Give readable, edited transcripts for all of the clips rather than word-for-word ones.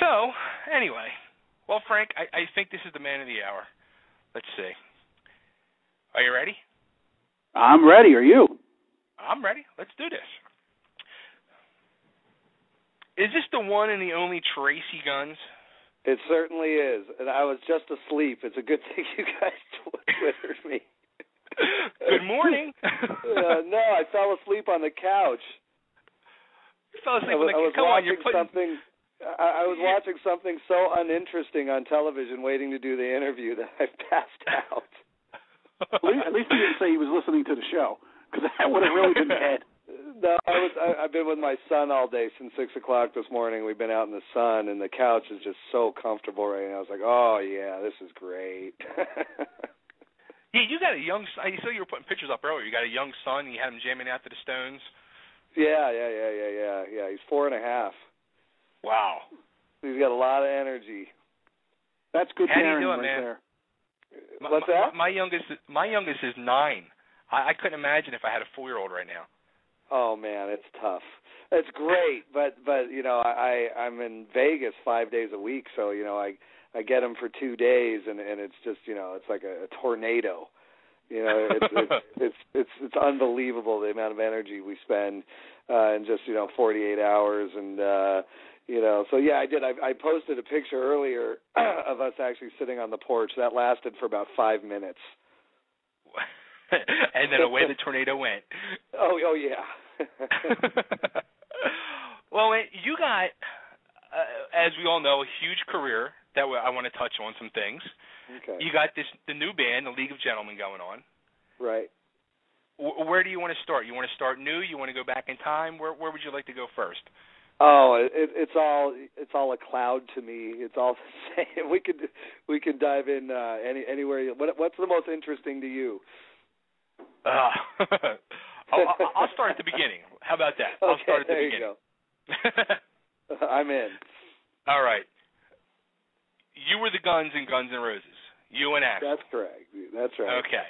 So, anyway, well, Frank, I think this is the man of the hour. Let's see. Are you ready? I'm ready. Are you? I'm ready. Let's do this. Is this the one and the only Tracii Guns? It certainly is, and I was just asleep. It's a good thing you guys Twittered me. Good morning. No, I fell asleep on the couch. You fell asleep on the couch. Come on, you're putting... I was watching something so uninteresting on television, waiting to do the interview, that I passed out. At least he didn't say he was listening to the show, because that would have really been bad. No, I've been with my son all day since 6 o'clock this morning. We've been out in the sun, and the couch is just so comfortable right now. I was like, oh, yeah, this is great. Yeah, you got a young son. I saw you were putting pictures up earlier. You got a young son, and you had him jamming out to the Stones. Yeah. He's 4.5. Wow. He's got a lot of energy. That's good parenting right man? there. What's that? My youngest is 9. I couldn't imagine if I had a 4-year-old right now. Oh man, it's tough. It's great, but you know, I'm in Vegas 5 days a week, so you know, I get him for 2 days, and it's just, you know, it's like a tornado. You know, it's unbelievable the amount of energy we spend in just, you know, 48 hours, and you know, so yeah, I did. I posted a picture earlier of us actually sitting on the porch. That lasted for about 5 minutes. And then away the tornado went. Oh yeah. Well, you got, as we all know, a huge career that I want to touch on some things. Okay. You got the new band, the League of Gentlemen, going on. Right. Where do you want to start? You want to start new? You want to go back in time? Where would you like to go first? Oh, it's all a cloud to me. It's all the same. We could dive in anywhere. What's the most interesting to you? I'll start at the beginning. How about that? I'll start at the beginning. You go. I'm in. All right. You were the Guns in Guns N' Roses. You and Axl. That's correct. That's right. Okay.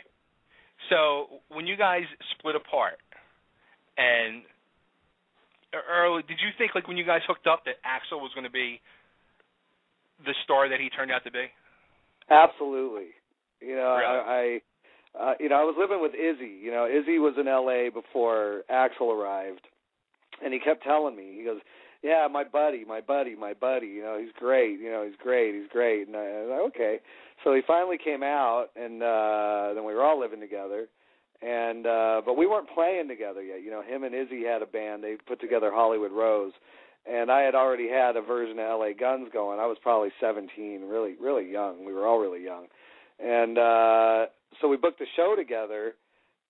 So when you guys split apart, and early, did you think, like, when you guys hooked up, that Axl was going to be the star that he turned out to be? Absolutely. You know, really? I was living with Izzy. You know, Izzy was in L.A. before Axl arrived, and he kept telling me, he goes, yeah, my buddy, you know, he's great, and I was like, okay. So he finally came out, and then we were all living together, and but we weren't playing together yet. You know, him and Izzy had a band. They put together Hollywood Rose, and I had already had a version of L.A. Guns going. I was probably 17, really, really young. We were all really young, and so we booked a show together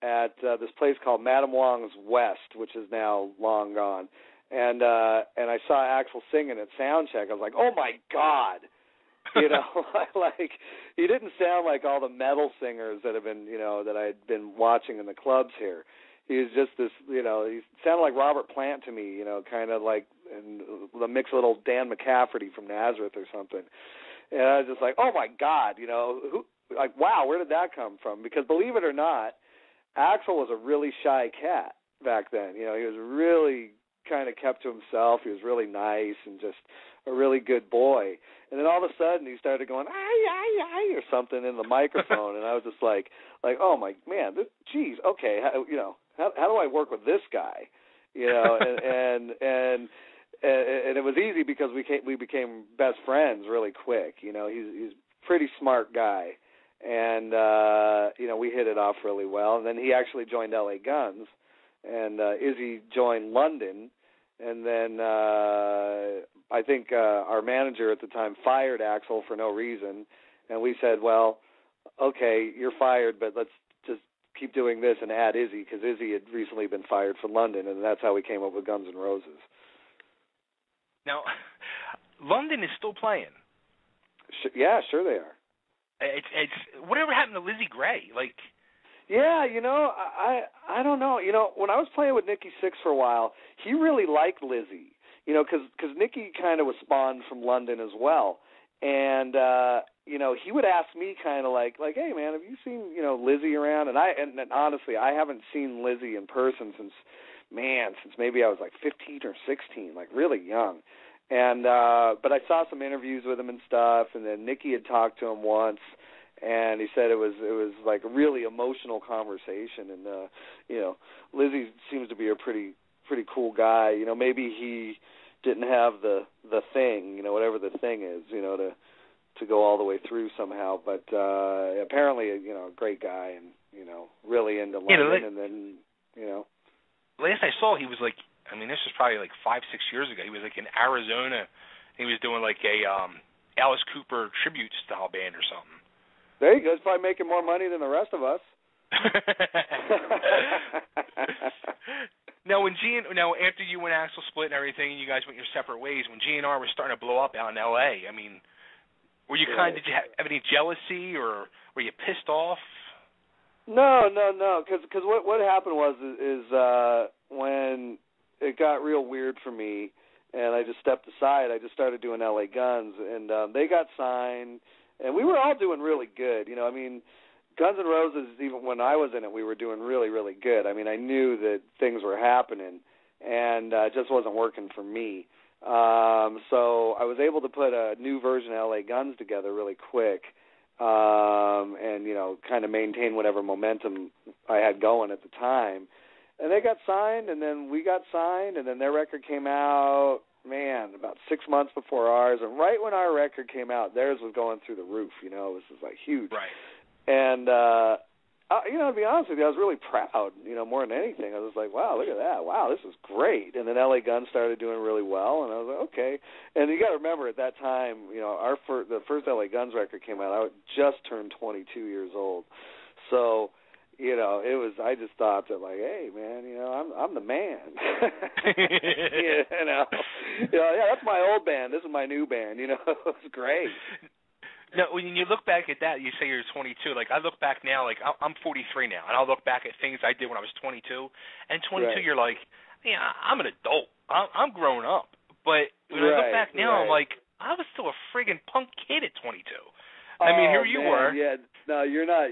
at this place called Madame Wong's West, which is now long gone. And I saw Axl singing at soundcheck. I was like, oh my God, you know, like he didn't sound like all the metal singers that have been, you know, that I'd been watching in the clubs here. He was just this, you know, he sounded like Robert Plant to me, you know, kind of like the mix little Dan McCafferty from Nazareth or something. And I was just like, oh my God, you know, like, wow, where did that come from? Because believe it or not, Axl was a really shy cat back then. You know, he was really kind of kept to himself. He was really nice and just a really good boy. And then all of a sudden he started going, ay, or something in the microphone. And I was just like, oh my man, geez, okay, how do I work with this guy? You know, and it was easy because we became best friends really quick. You know, he's a pretty smart guy. And, you know, we hit it off really well. And then he actually joined L.A. Guns. And Izzy joined London, and then I think our manager at the time fired Axl for no reason, and we said, well, okay, you're fired, but let's just keep doing this and add Izzy, because Izzy had recently been fired from London, and that's how we came up with Guns N' Roses. Now, London is still playing. Yeah, sure they are. It's whatever happened to Lizzie Gray, like... Yeah, you know, I don't know. You know, when I was playing with Nikki Sixx for a while, he really liked Lizzie, you know, because Nikki kind of was spawned from London as well. And, you know, he would ask me kind of like, hey, man, have you seen, you know, Lizzie around? And honestly, I haven't seen Lizzie in person since maybe I was like 15 or 16, like really young. And but I saw some interviews with him and stuff, and then Nikki had talked to him once, and he said it was like a really emotional conversation. And you know, Lizzie seems to be a pretty cool guy. You know, maybe he didn't have the thing, you know, whatever the thing is, you know, to go all the way through somehow. But apparently, you know, a great guy, and you know, really into London. And then, you know, last I saw, he was like, I mean, this was probably like 5-6 years ago. He was like in Arizona. He was doing like a Alice Cooper tribute style band or something. There you go. He's probably making more money than the rest of us. Now, after you and Axl split and everything, and you guys went your separate ways, when G&R was starting to blow up out in L.A., I mean, were you did you have any jealousy, or were you pissed off? No, because what happened was when it got real weird for me, and I just stepped aside, I just started doing L.A. Guns, and they got signed, and we were all doing really good. You know, I mean, Guns N' Roses, even when I was in it, we were doing really, really good. I mean, I knew that things were happening, and it just wasn't working for me. So I was able to put a new version of L.A. Guns together really quick, and, you know, kind of maintain whatever momentum I had going at the time. And they got signed, and then we got signed, and then their record came out, man, about 6 months before ours. And right when our record came out, theirs was going through the roof, you know. It was like huge. Right. And, you know, to be honest with you, I was really proud, you know, more than anything. I was like, wow, look at that. Wow, this is great. And then L.A. Guns started doing really well, and I was like, okay. And you got to remember, at that time, you know, the first L.A. Guns record came out, I just turned 22 years old. So, you know, I just thought that, like, hey, man, you know, I'm the man. you know, yeah, that's my old band. This is my new band. You know, it's great. No, when you look back at that, you say you're 22. Like, I look back now, like, I'm 43 now, and I'll look back at things I did when I was 22. And 22, You're like, yeah, I'm an adult. I'm grown up. But when I look back now, I'm like, I was still a friggin' punk kid at 22. I mean, here you were. Yeah, no, you're not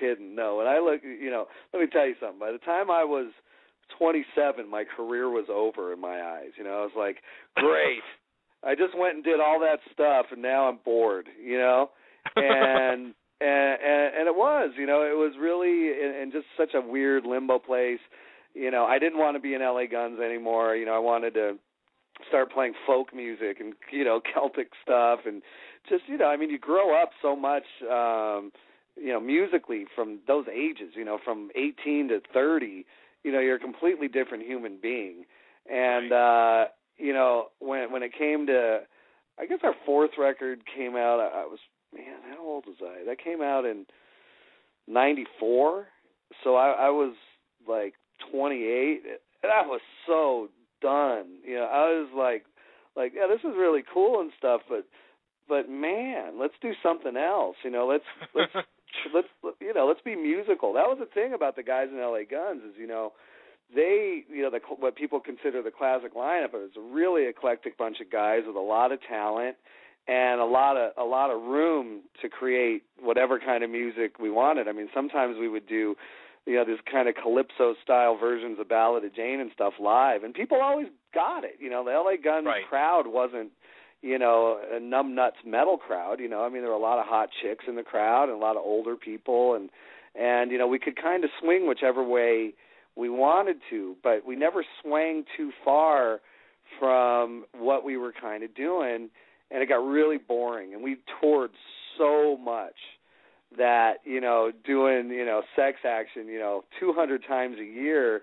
kidding. No, when I look, you know, let me tell you something. By the time I was 27, my career was over in my eyes. You know, I was like, great. I just went and did all that stuff, and now I'm bored. You know, and it was, you know, it was really in just such a weird limbo place. You know, I didn't want to be in L.A. Guns anymore. You know, I wanted to start playing folk music and, you know, Celtic stuff, and just, you know, I mean, you grow up so much, you know, musically from those ages, you know, from 18 to 30, you know, you're a completely different human being. And, you know, when it came to, I guess our fourth record came out, I was, man, how old was I? That came out in 94, so I was like 28, and I was so done. You know, I was like, yeah, this is really cool and stuff, but man, let's do something else. You know, let's be musical. That was the thing about the guys in L.A. Guns is, you know, they, you know, what people consider the classic lineup is a really eclectic bunch of guys with a lot of talent and a lot of room to create whatever kind of music we wanted. I mean, sometimes we would do, you know, this kind of calypso-style versions of Ballad of Jane and stuff live, and people always got it. You know, the L.A. Guns crowd wasn't, you know, a numbnuts metal crowd. You know, I mean, there were a lot of hot chicks in the crowd and a lot of older people, and you know, we could kind of swing whichever way we wanted to, but we never swang too far from what we were kind of doing, and it got really boring, and we toured so much that, you know, doing, you know, Sex Action, you know, 200 times a year,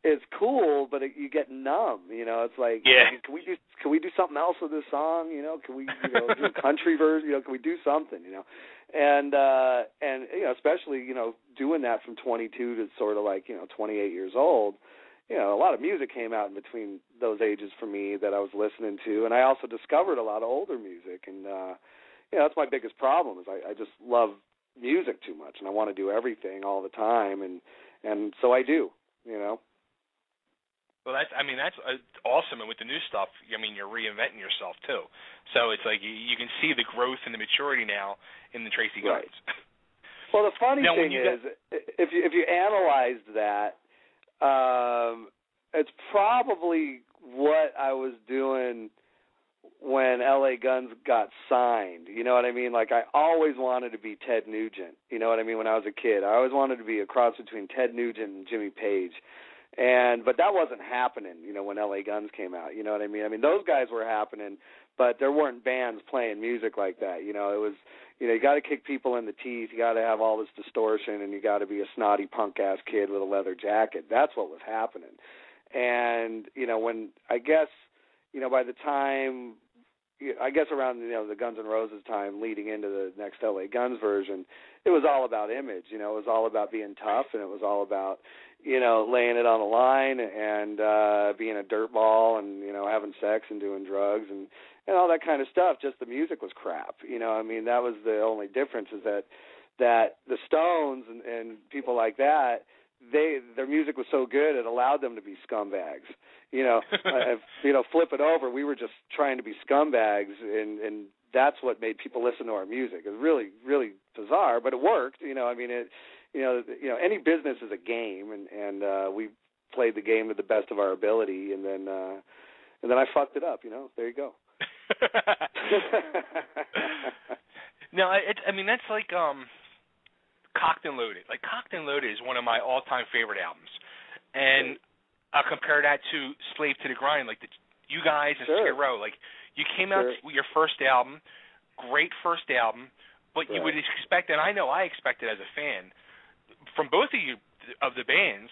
it's cool, but you get numb. You know, it's like, can we do something else with this song? You know, can we, you know, do a country version? You know, can we do something? You know, and you know, especially, you know, doing that from 22 to sort of like, you know, 28 years old. You know, a lot of music came out in between those ages for me that I was listening to, and I also discovered a lot of older music, and you know, that's my biggest problem is I just love music too much, and I want to do everything all the time, and so I do, you know. Well, that's awesome, and with the new stuff, I mean, you're reinventing yourself too. So it's like you can see the growth and the maturity now in the Tracii Guns. Right. Well, the funny thing is, if you analyzed that, it's probably what I was doing when LA Guns got signed. You know what I mean? Like, I always wanted to be Ted Nugent. You know what I mean? When I was a kid, I always wanted to be a cross between Ted Nugent and Jimmy Page. But that wasn't happening, you know, when LA Guns came out. You know what I mean? I mean, those guys were happening, but there weren't bands playing music like that. You know, it was, you know, you got to kick people in the teeth. You got to have all this distortion, and you got to be a snotty punk-ass kid with a leather jacket. That's what was happening. And, you know, when, I guess, you know, by the time, I guess around, you know, the Guns N' Roses time leading into the next LA Guns version, it was all about image. You know, it was all about being tough, and it was all about, you know, laying it on the line and being a dirtball and, you know, having sex and doing drugs and all that kind of stuff. Just the music was crap. You know, I mean, that was the only difference, is that the Stones and people like that, their music was so good it allowed them to be scumbags. You know, you know, flip it over, we were just trying to be scumbags, and that's what made people listen to our music. It was really, really bizarre, but it worked. You know, I mean, you know, any business is a game, and we played the game to the best of our ability, and then I fucked it up. You know, there you go. No, I mean, that's like Cocked and Loaded. Like, Cocked and Loaded is one of my all-time favorite albums, and I'll compare that to Slave to the Grind. Like, you guys and Skid Row, like, you came out with your first album, great first album, but you would expect, and I know I expected as a fan, from both of you, of the bands,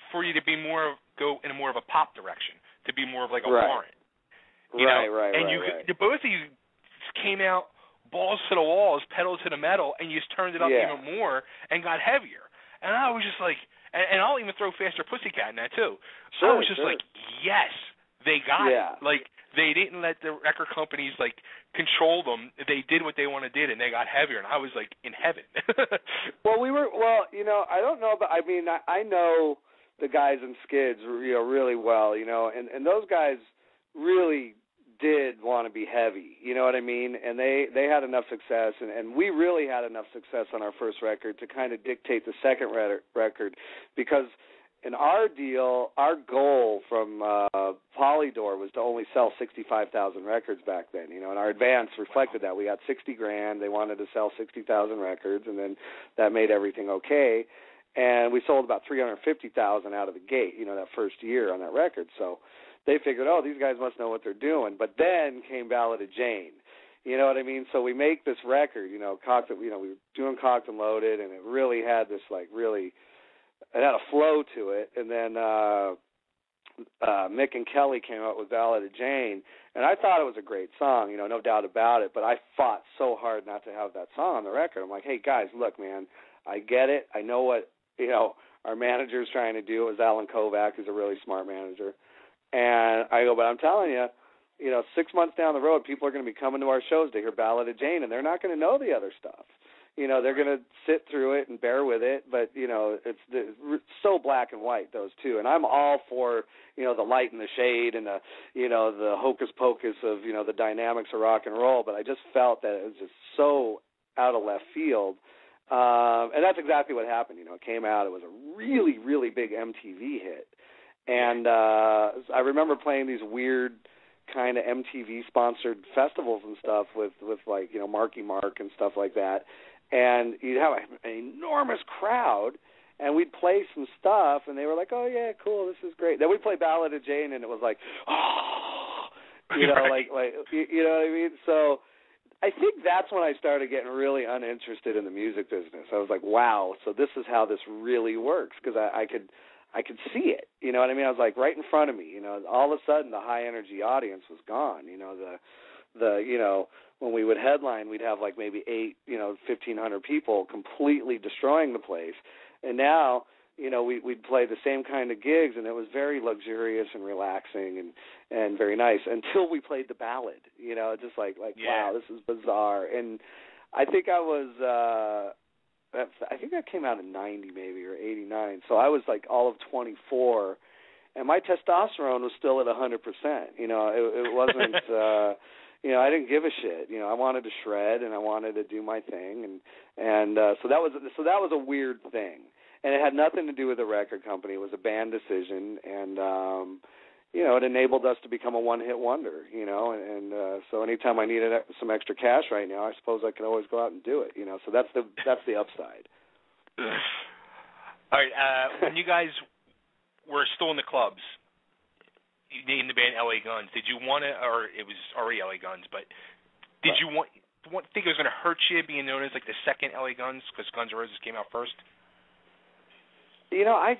for you to be go in more of a pop direction, to be more of like a Warrant. You know? The both of you came out balls to the walls, pedal to the metal, and you just turned it up even more and got heavier. And I was just like, and I'll even throw Faster Pussycat in that too. I was just like, yes, they got it. Like, they didn't let the record companies like control them. They did what they wanted to do, and they got heavier. And I was like in heaven. Well, you know, I don't know, but I mean, I know the guys in Skids, you know, really well, you know, and those guys really did want to be heavy, you know what I mean? And they had enough success, and we really had enough success on our first record to kind of dictate the second record, because in our deal, our goal from Polydor was to only sell 65,000 records back then, you know, and our advance reflected that. We got $60,000. They wanted to sell 60,000 records, and then that made everything okay. And we sold about 350,000 out of the gate, you know, that first year on that record. So they figured, oh, these guys must know what they're doing. But then came Ballad of Jane. You know what I mean? So we make this record, you know, we were doing Cocked and Loaded, and it really had this, like, it had a flow to it. And then Mick and Kelly came out with Ballad of Jane, and I thought it was a great song, you know, no doubt about it, but I fought so hard not to have that song on the record. I'm like, hey, guys, look, man, I get it. I know what, you know, our manager's trying to do. It was Alan Kovac, who's a really smart manager. And I go, but I'm telling you, you know, 6 months down the road, people are going to be coming to our shows to hear Ballad of Jane, and they're not going to know the other stuff. You know, they're going to sit through it and bear with it, but, you know, it's so black and white, those two. And I'm all for, you know, the light and the shade and the, you know, the hocus pocus of, you know, the dynamics of rock and roll, but I just felt that it was just so out of left field. And that's exactly what happened. You know, it came out, it was a really, really big MTV hit. And I remember playing these weird kind of MTV-sponsored festivals and stuff with like, you know, Marky Mark and stuff like that. And you'd have an enormous crowd, and we'd play some stuff, and they were like, oh, yeah, cool, this is great. Then we'd play Ballad of Jane, and it was like, oh, you know, like you know what I mean? So I think that's when I started getting really uninterested in the music business. I was like, wow, so this is how this really works, because I could see it, you know what I mean? I was like right in front of me, you know. All of a sudden, the high energy audience was gone. You know, the you know, when we would headline, we'd have like maybe 1,500 people completely destroying the place. And now, you know, we'd play the same kind of gigs, and it was very luxurious and relaxing and very nice until we played the ballad. You know, just like wow, this is bizarre. And I think I think that came out in 90 maybe or 89. So I was like all of 24, and my testosterone was still at 100%. You know, it wasn't, you know, I didn't give a shit. You know, I wanted to shred, and I wanted to do my thing. And so that was a weird thing. And it had nothing to do with the record company. It was a band decision. And, you know, it enabled us to become a one-hit wonder, you know, and so anytime I needed some extra cash right now, I suppose I can always go out and do it, you know. So that's the upside. All right, when you guys were still in the clubs, you named the band LA Guns. Did you want to, or it was already LA Guns, but did you think it was going to hurt you being known as like the second LA Guns because Guns N' Roses came out first? You know, I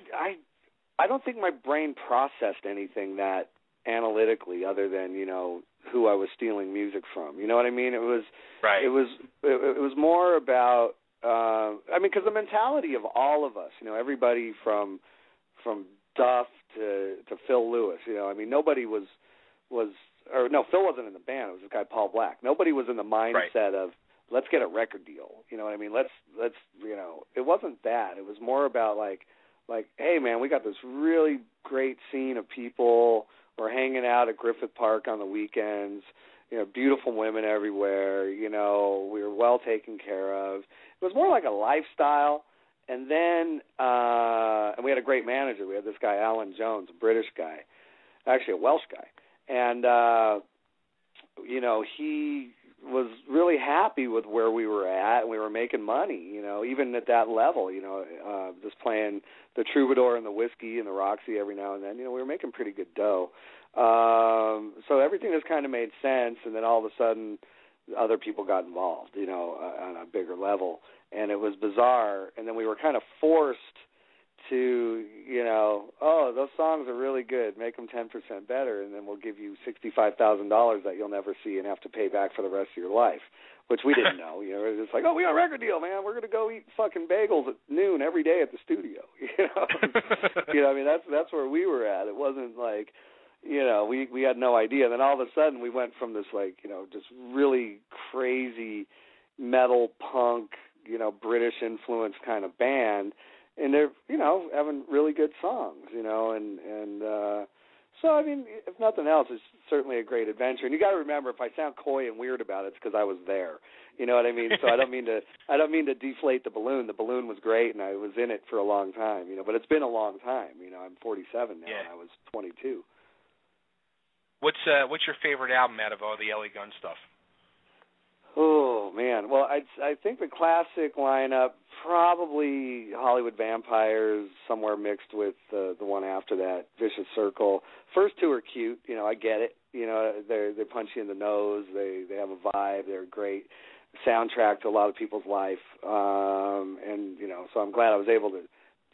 don't think my brain processed anything that analytically other than, you know, who I was stealing music from. You know what I mean? It was right. It was more about I mean, because the mentality of all of us, you know, everybody from Duff to Phil Lewis, you know, I mean, nobody was or no, Phil wasn't in the band. It was this guy Paul Black. Nobody was in the mindset of let's get a record deal. You know what I mean? Let's you know, it wasn't that. It was more about like, hey man, we got this really great scene of people. We're hanging out at Griffith Park on the weekends. You know, beautiful women everywhere. You know, we were well taken care of. It was more like a lifestyle. And then, and we had a great manager. We had this guy Alan Jones, a British guy, actually a Welsh guy, and you know, he was really happy with where we were at, and we were making money, you know, even at that level, you know, just playing the Troubadour and the Whiskey and the Roxy every now and then, you know, we were making pretty good dough. So everything just kind of made sense, and then all of a sudden other people got involved, you know, on a bigger level, and it was bizarre, and then we were kind of forced to, you know, oh, those songs are really good, make them 10% better, and then we'll give you $65,000 that you'll never see and have to pay back for the rest of your life, which we didn't know. You know, it was just like, oh, we got a record deal, man. We're going to go eat fucking bagels at noon every day at the studio. You know, you know, I mean, that's where we were at. It wasn't like, you know, we had no idea. Then all of a sudden we went from this, like, you know, just really crazy metal punk, you know, British influence kind of band, and they're, you know, having really good songs, you know, and so, I mean, if nothing else, it's certainly a great adventure. And you got to remember, if I sound coy and weird about it, it's because I was there. You know what I mean? So I don't mean to deflate the balloon. The balloon was great, and I was in it for a long time, you know. But it's been a long time. You know, I'm 47 now, and I was 22. What's your favorite album out of all the LA Gun stuff? Oh man, well, I think the classic lineup, probably Hollywood Vampires, somewhere mixed with the one after that, Vicious Circle. First two are cute, you know, I get it. You know, they punch you in the nose. They have a vibe. They're a great soundtrack to a lot of people's life, and you know, so I'm glad I was able to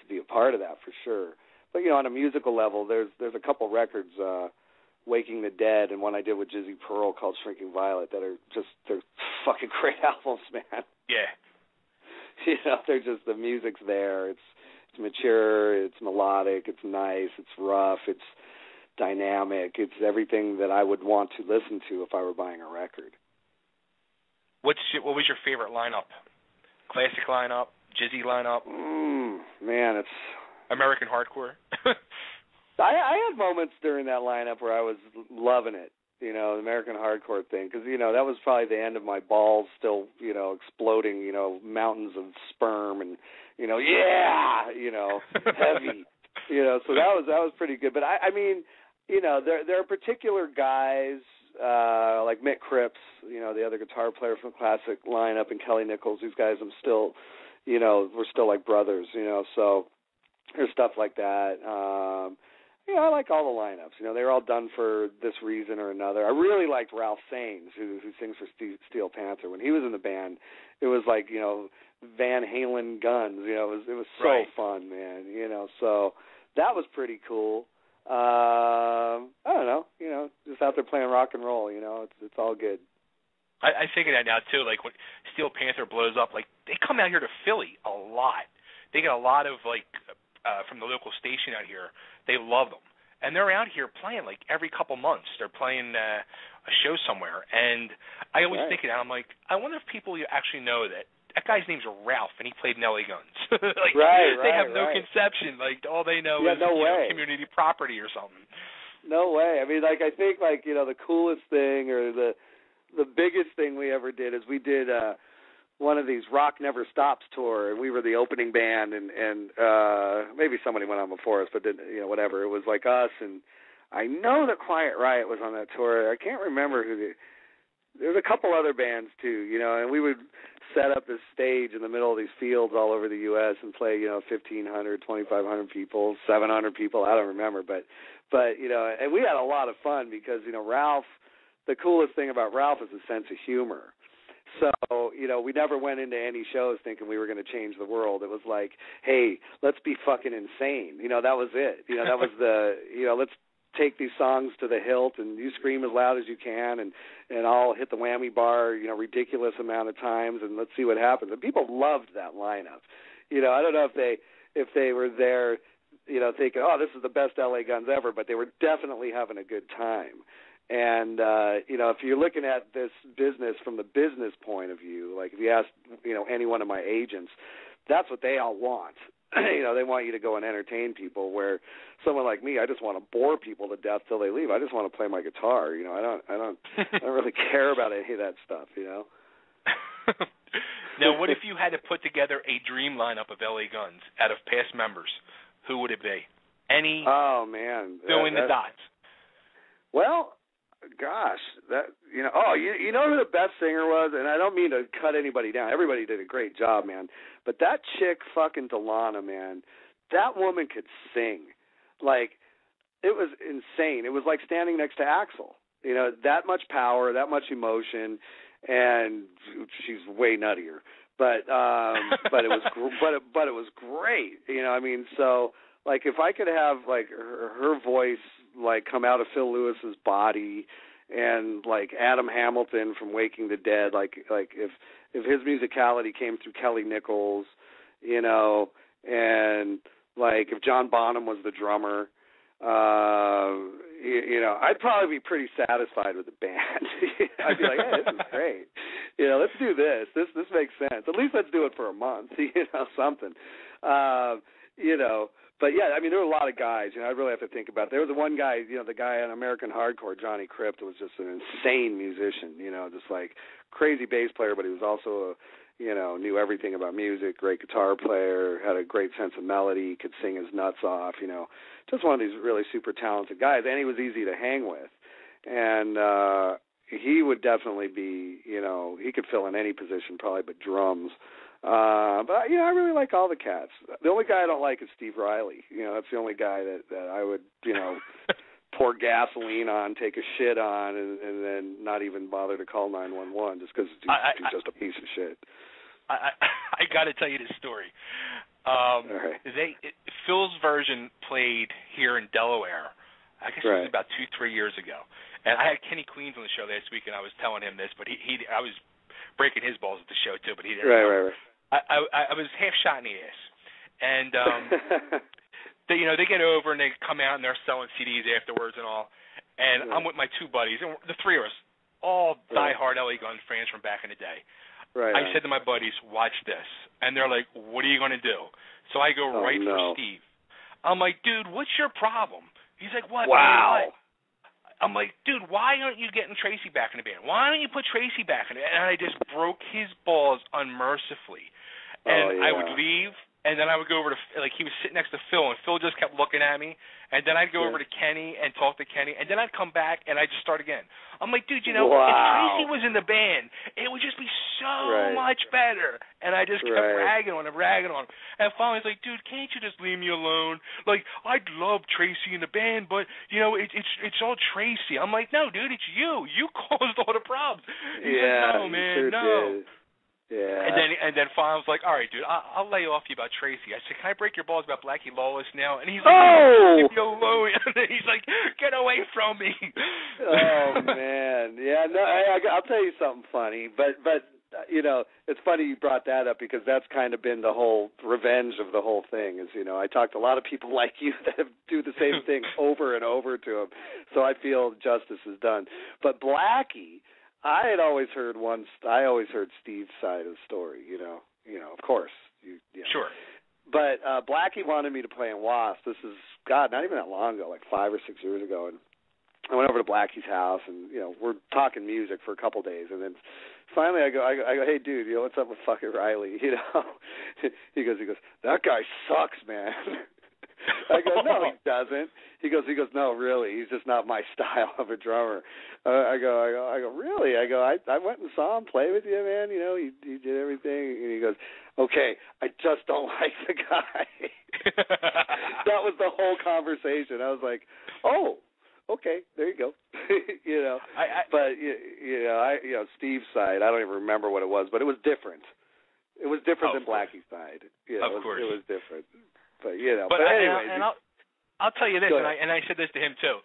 be a part of that for sure. But you know, on a musical level, there's a couple records. Waking the Dead and one I did with Jizzy Pearl called Shrinking Violet that are just, they're fucking great albums, man. Yeah. You know, they're just, the music's there. It's mature, it's melodic, it's nice, it's rough, it's dynamic. It's everything that I would want to listen to if I were buying a record. What was your favorite lineup? Classic lineup? Jizzy lineup? Man, it's... American hardcore? I had moments during that lineup where I was loving it, you know, the American hardcore thing, because, you know, that was probably the end of my balls still, you know, exploding, you know, mountains of sperm and, you know, yeah, you know, heavy, you know, so that was pretty good. But, I mean, you know, there are particular guys like Mick Cripps, you know, the other guitar player from the classic lineup, and Kelly Nichols. These guys I'm still, you know, we're still like brothers, you know, so there's stuff like that. You know, I like all the lineups. You know, they're all done for this reason or another. I really liked Ralph Saenz, who sings for Steel Panther. When he was in the band, it was like, you know, Van Halen Guns. You know, it was so fun, man. You know, so that was pretty cool. I don't know. You know, just out there playing rock and roll. You know, it's all good. I figure that now too. Like when Steel Panther blows up, like they come out here to Philly a lot. They get a lot of like from the local station out here. They love them, and they're out here playing like every couple months. They're playing a show somewhere, and I always think it. I'm like, I wonder if people actually know that guy's name's Ralph, and he played in LA Guns. Like, they have no conception. Like all they know is community property or something. No way. I mean, like I think like, you know, the coolest thing or the biggest thing we ever did is we did one of these Rock Never Stops tour, and we were the opening band, and maybe somebody went on before us, but didn't, you know, whatever. It was like us and I know that Quiet Riot was on that tour. I can't remember there was a couple other bands too, you know, and we would set up this stage in the middle of these fields all over the U.S. and play, you know, 1,500, 2,500 people, 700 people, I don't remember, but you know, and we had a lot of fun because, you know, Ralph, the coolest thing about Ralph is his sense of humor. So, you know, we never went into any shows thinking we were going to change the world. It was like, hey, let's be fucking insane. You know, that was it. You know, that was let's take these songs to the hilt and you scream as loud as you can and I'll hit the whammy bar, you know, ridiculous amount of times and let's see what happens. And people loved that lineup. You know, I don't know if they were there, you know, thinking, oh, this is the best LA Guns ever, but they were definitely having a good time. And, you know, if you're looking at this business from the business point of view, like if you ask, you know, any one of my agents, that's what they all want. You know, they want you to go and entertain people, where someone like me, I just want to bore people to death till they leave. I just want to play my guitar. You know, I don't really care about any of that stuff, you know. Now, what if you had to put together a dream lineup of LA Guns out of past members? Who would it be? Any? Oh man, fill in the dots. Well, gosh, that you know. Oh, you know who the best singer was, and I don't mean to cut anybody down. Everybody did a great job, man. But that chick, fucking Delana, man, that woman could sing. Like, it was insane. It was like standing next to Axl. You know, that much power, that much emotion, and she's way nuttier. But it was great. You know, I mean, so like if I could have like her voice like come out of Phil Lewis's body, and like Adam Hamilton from Waking the Dead, like if his musicality came through Kelly Nichols, you know, and like if John Bonham was the drummer, you know, I'd probably be pretty satisfied with the band. I'd be like, hey, this is great. You know, let's do this. This makes sense. At least let's do it for a month. You know, something. You know. But, yeah, I mean, there were a lot of guys. You know, I really have to think about it. There was the one guy, you know, the guy on American Hardcore, Johnny Crypt, was just an insane musician, you know, just like crazy bass player, but he was also, you know, knew everything about music, great guitar player, had a great sense of melody, could sing his nuts off, you know, just one of these really super talented guys, and he was easy to hang with. And he would definitely be, you know, he could fill in any position probably but drums. But, you know, I really like all the cats. The only guy I don't like is Steve Riley. You know, that's the only guy that I would, you know, pour gasoline on, take a shit on, and then not even bother to call 911 just because he's just a piece of shit. I got to tell you this story. Right. Phil's version played here in Delaware. I guess it was about 2-3 years ago. And I had Kenny Queens on the show last week, and I was telling him this, but I was breaking his balls at the show too, but he didn't. Right. I was half shot in the ass, and they get over and they come out and they're selling CDs afterwards and all, and I'm with my two buddies, and the three of us, all diehard LA Guns fans from back in the day. Right. I said to my buddies, "Watch this," and they're like, "What are you going to do?" So I go for Steve. I'm like, "Dude, what's your problem?" He's like, "What?" Wow. I'm like, dude, why aren't you getting Tracii back in the band? Why don't you put Tracii back in it? And I just broke his balls unmercifully. And I would leave, and then I would go over to, like, he was sitting next to Phil, and Phil just kept looking at me. And then I'd go over to Kenny and talk to Kenny, and then I'd come back, and I'd just start again. I'm like, dude, you know, if Tracii was in the band, it would just be so much better. And I just kept ragging on him. And finally, he's like, dude, can't you just leave me alone? Like, I'd love Tracii in the band, but, you know, it's all Tracii. I'm like, no, dude, it's you. You caused all the problems. He's like, no, man, sure no. Did. Yeah. And then finally I was like, all right, dude, I'll lay off you about Tracii. I said, can I break your balls about Blackie Lawless now? And he's like, leave me alone. And he's like, get away from me. Oh man, yeah. No, I'll tell you something funny, but you know, it's funny you brought that up because that's kind of been the whole revenge of the whole thing. Is, you know, I talked to a lot of people like you that do the same thing over and over to him, so I feel justice is done. But Blackie, I always heard Steve's side of the story, you know, of course. You know. Sure. But Blackie wanted me to play in Wasp. This is, God, not even that long ago, like 5 or 6 years ago. And I went over to Blackie's house, and, you know, we're talking music for a couple days. And then finally I go, hey, dude, you know, what's up with fucking Riley, you know? He goes, that guy sucks, man. I go, no, he doesn't. He goes, no, really, he's just not my style of a drummer. I go, really? I go, I went and saw him play with you, man. You know, he did everything. And he goes, okay, I just don't like the guy. That was the whole conversation. I was like, oh, okay, there you go. You know, but Steve's side, I don't even remember what it was, but it was different. It was different than Blackie's side. You know, of course, it was different. But you know, but anyway, and I'll tell you this, and I said this to him too.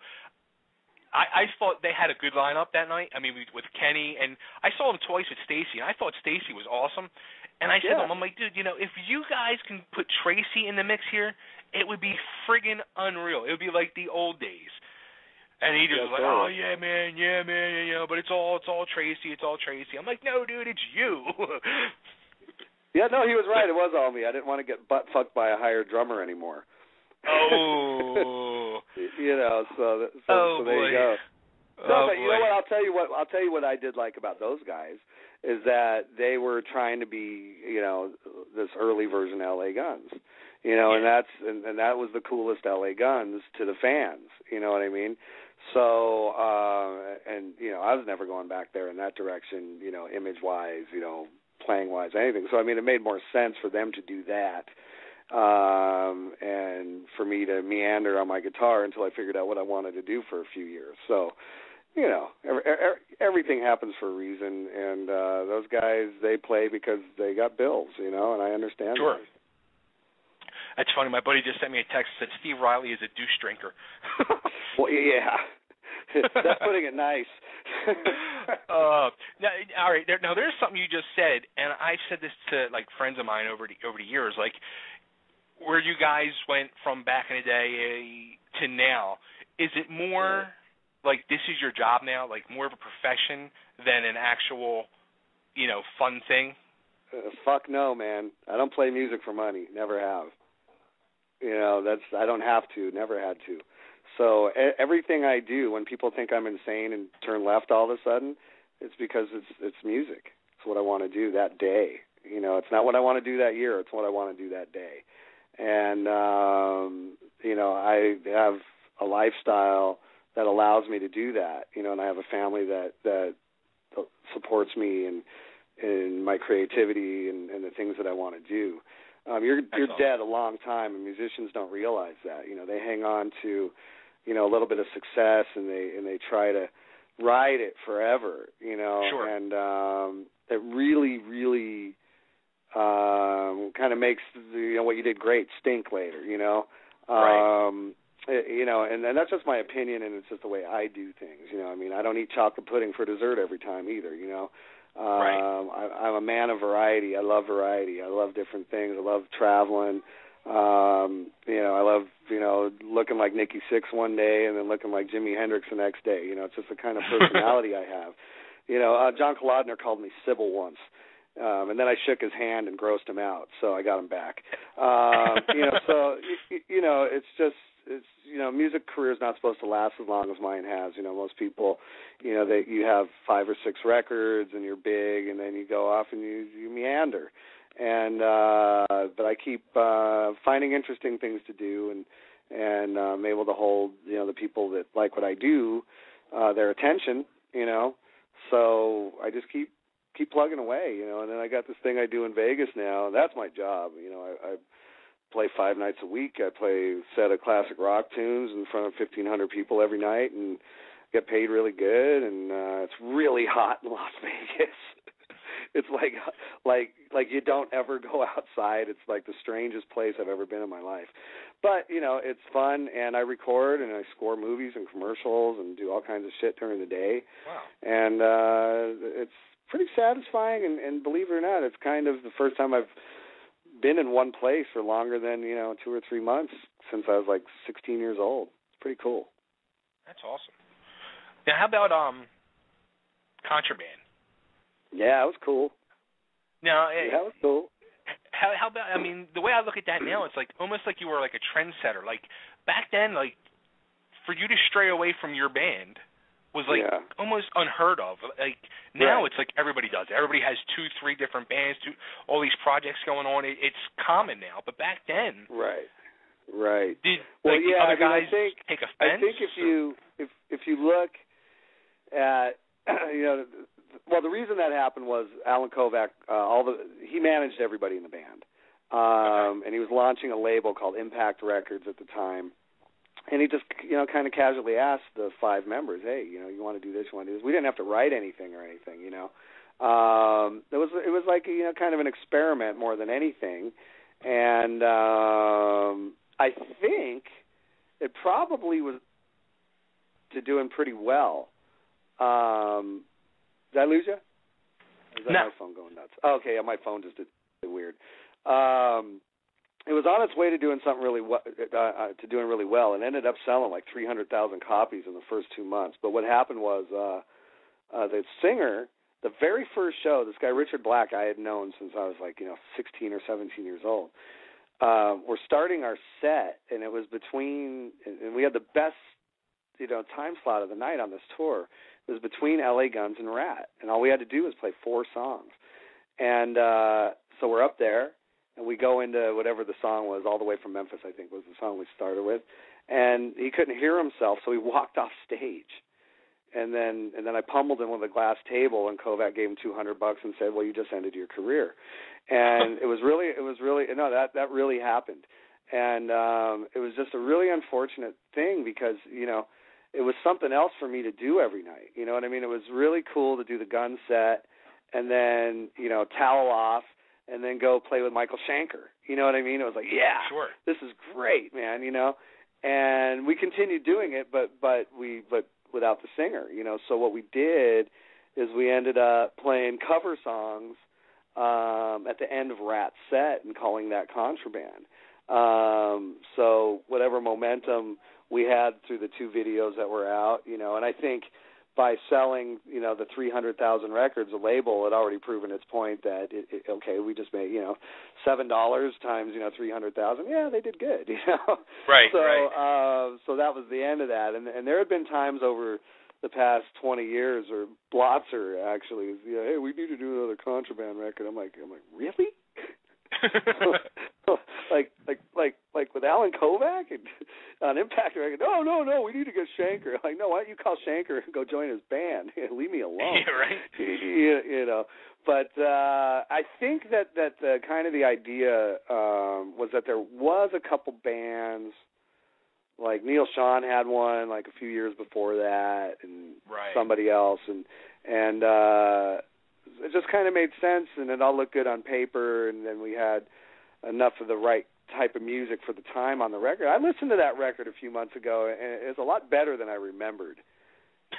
I thought they had a good lineup that night. I mean, with Kenny, and I saw him twice with Stacy, and I thought Stacy was awesome. And I said to him, I'm like, dude, you know, if you guys can put Tracii in the mix here, it would be friggin' unreal. It would be like the old days. And he just was like, oh yeah, man, you know, but it's all Tracii, it's all Tracii. I'm like, no, dude, it's you. Yeah, no, he was right. It was all me. I didn't want to get butt fucked by a hired drummer anymore. Oh. You know, so there you go. No, but you know what? I'll tell you what I did like about those guys is that they were trying to be, you know, this early version of LA Guns. You know, and that was the coolest LA Guns to the fans. You know what I mean? So, and you know, I was never going back there in that direction. You know, image wise, you know, playing wise, anything. So I mean, it made more sense for them to do that, and for me to meander on my guitar until I figured out what I wanted to do for a few years. So, you know, everything happens for a reason, and those guys, they play because they got bills, you know, and I understand sure. that. That's funny. My buddy just sent me a text that said Steve Riley is a douche drinker. Well, yeah. That's putting it nice. Now, all right. Now, there's something you just said, and I've said this to like friends of mine over the years, like where you guys went from back in the day to now. Is it more like this is your job now, like more of a profession than an actual, you know, fun thing? Fuck no, man. I don't play music for money. Never have. You know, I don't have to. Never had to. So everything I do, when people think I'm insane and turn left all of a sudden, it's because it's music. It's what I want to do that day. You know, it's not what I want to do that year. It's what I want to do that day. And, you know, I have a lifestyle that allows me to do that. You know, and I have a family that supports me in my creativity and the things that I want to do. You're dead a long time, and musicians don't realize that. You know, they hang on to, you know, a little bit of success, and they try to ride it forever. You know, sure. And it really, really kind of makes you know what you did great stink later. You know, right. You know, and that's just my opinion, and it's just the way I do things. You know, I mean, I don't eat chocolate pudding for dessert every time either. You know. Right. I'm a man of variety. I love variety. I love different things. I love traveling. You know, I love, you know, looking like Nikki Sixx one day and then looking like Jimi Hendrix the next day. You know, it's just the kind of personality I have. You know, John Kolodner called me Sybil once. And then I shook his hand and grossed him out, so I got him back. You know, so, you know, it's just, you know, music career is not supposed to last as long as mine has. You know, most people, you know, you have 5 or 6 records and you're big, and then you go off and you meander. And but I keep finding interesting things to do, and I'm able to hold, you know, the people that like what I do, their attention, you know. So I just keep plugging away, you know. And then I got this thing I do in Vegas now, and that's my job. You know, I play 5 nights a week. I play a set of classic rock tunes in front of 1,500 people every night and get paid really good, and it's really hot in Las Vegas. It's like you don't ever go outside. It's like the strangest place I've ever been in my life. But, you know, it's fun, and I record and I score movies and commercials and do all kinds of shit during the day. Wow. And it's pretty satisfying, and believe it or not, it's kind of the first time I've been in one place for longer than, you know, 2 or 3 months since I was like 16 years old. It's pretty cool. That's awesome. Now, how about Contraband? Yeah, it was cool. Now, yeah, it was cool. How about, I mean, the way I look at that now, it's like almost like you were like a trendsetter. Like back then, like for you to stray away from your band was like almost unheard of. Like now it's like everybody does it. Everybody has 2, 3 different bands, all these projects going on. It's common now. But back then, Right. Did well, like, yeah, the other guys I think, take offense? I think if you look at the reason that happened was Alan Kovac. He managed everybody in the band, and he was launching a label called Impact Records at the time. And he just, kind of casually asked the 5 members, "Hey, you want to do this? You want to do this?" We didn't have to write anything or anything, It was like kind of an experiment more than anything, and I think it probably was doing pretty well. Did I lose you? Is that no. my phone going nuts? Oh, okay, yeah, my phone just did weird. It was on its way to doing something really well, and ended up selling like 300,000 copies in the first 2 months. But what happened was the singer, the very first show, this guy Richard Black, I had known since I was like 16 or 17 years old. We're starting our set, and it was and we had the best time slot of the night on this tour. It was between LA Guns and Rat, and all we had to do was play 4 songs. And so we're up there, and we go into whatever the song was, All the Way from Memphis, I think was the song we started with. And he couldn't hear himself, so he walked off stage. And then I pummeled him with a glass table, and Kovac gave him $200 and said, "Well, you just ended your career." And it was really that really happened. And it was just a really unfortunate thing because, it was something else for me to do every night. You know what I mean? It was really cool to do the gun set and then, towel off and then go play with Michael Schenker. You know what I mean? It was like, yeah, sure, this is great, man, And we continued doing it, but without the singer, So what we did is we ended up playing cover songs at the end of Rat's set and calling that Contraband. So whatever momentum we had through the 2 videos that were out, and I think by selling, the 300,000 records, the label had already proven its point that, we just made, $7 times, 300,000. Yeah, they did good, Right, so, right. So that was the end of that. And there had been times over the past 20 years where Blotzer actually was, hey, we need to do another Contraband record. I'm like, really? like with Alan Kovac and on Impact record? No, we need to get Schenker. Like, no, why don't you call Schenker and go join his band? Leave me alone. Yeah, right. But I think that the kind of the idea was that there was a couple bands, like Neil Sean had one like a few years before that, and somebody else, and it just kind of made sense, and it all looked good on paper, and then we had enough of the right type of music for the time on the record. I listened to that record a few months ago, and it's a lot better than I remembered,